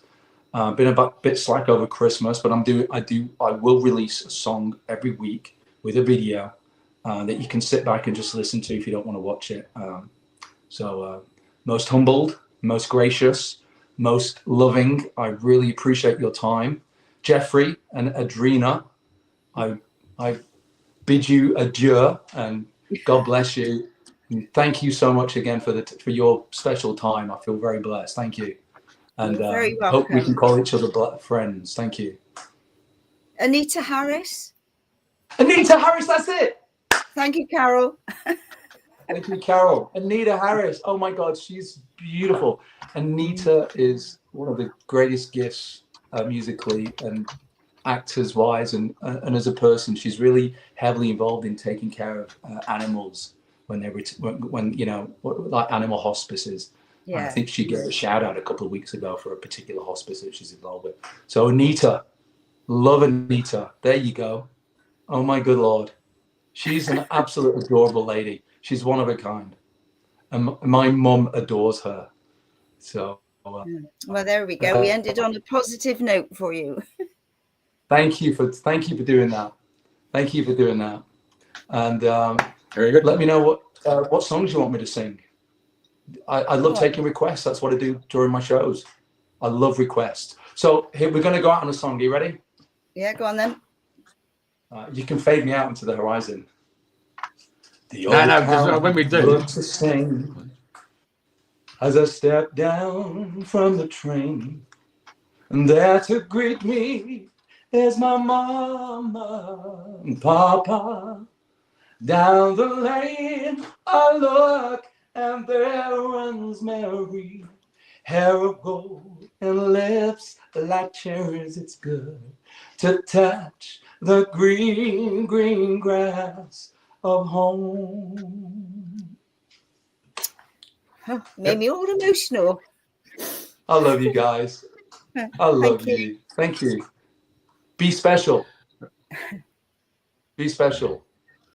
Been a bit slack over Christmas, but I will release a song every week with a video that you can sit back and just listen to if you don't want to watch it. So most humbled, most gracious, most loving. I really appreciate your time. Jeffrey and Andrena, I bid you adieu, and God bless you. And thank you so much again for your special time. I feel very blessed. Thank you. And hope we can call each other friends. Thank you. Anita Harris. Anita Harris, that's it. Thank you, Carol. Thank you, Carol. Anita Harris. Oh my God, she's beautiful. Anita is one of the greatest gifts musically and actors wise, and as a person. She's really heavily involved in taking care of animals when like animal hospices. I think she gave a shout out a couple of weeks ago for a particular hospice that she's involved with. So Anita, love Anita. There you go. Oh my good Lord. She's an absolute adorable lady. She's one of a kind. And my mum adores her. So well, there we go. We ended on a positive note for you. Thank you for doing that. Thank you for doing that. And Very good. let me know what songs you want me to sing. I love taking requests. That's what I do during my shows. I love requests. So here we're going to go out on a song. Are you ready? Yeah, go on then. You can fade me out into the horizon. The No, because when we do, looks the same as I step down from the train, and there to greet me is my mama and papa. Down the lane I look, and there runs Mary, hair of gold and lips like cherries. It's good to touch the green, green grass of home. Made me all emotional. I love you guys. I love Thank you. you. Thank you. Be special. Be special.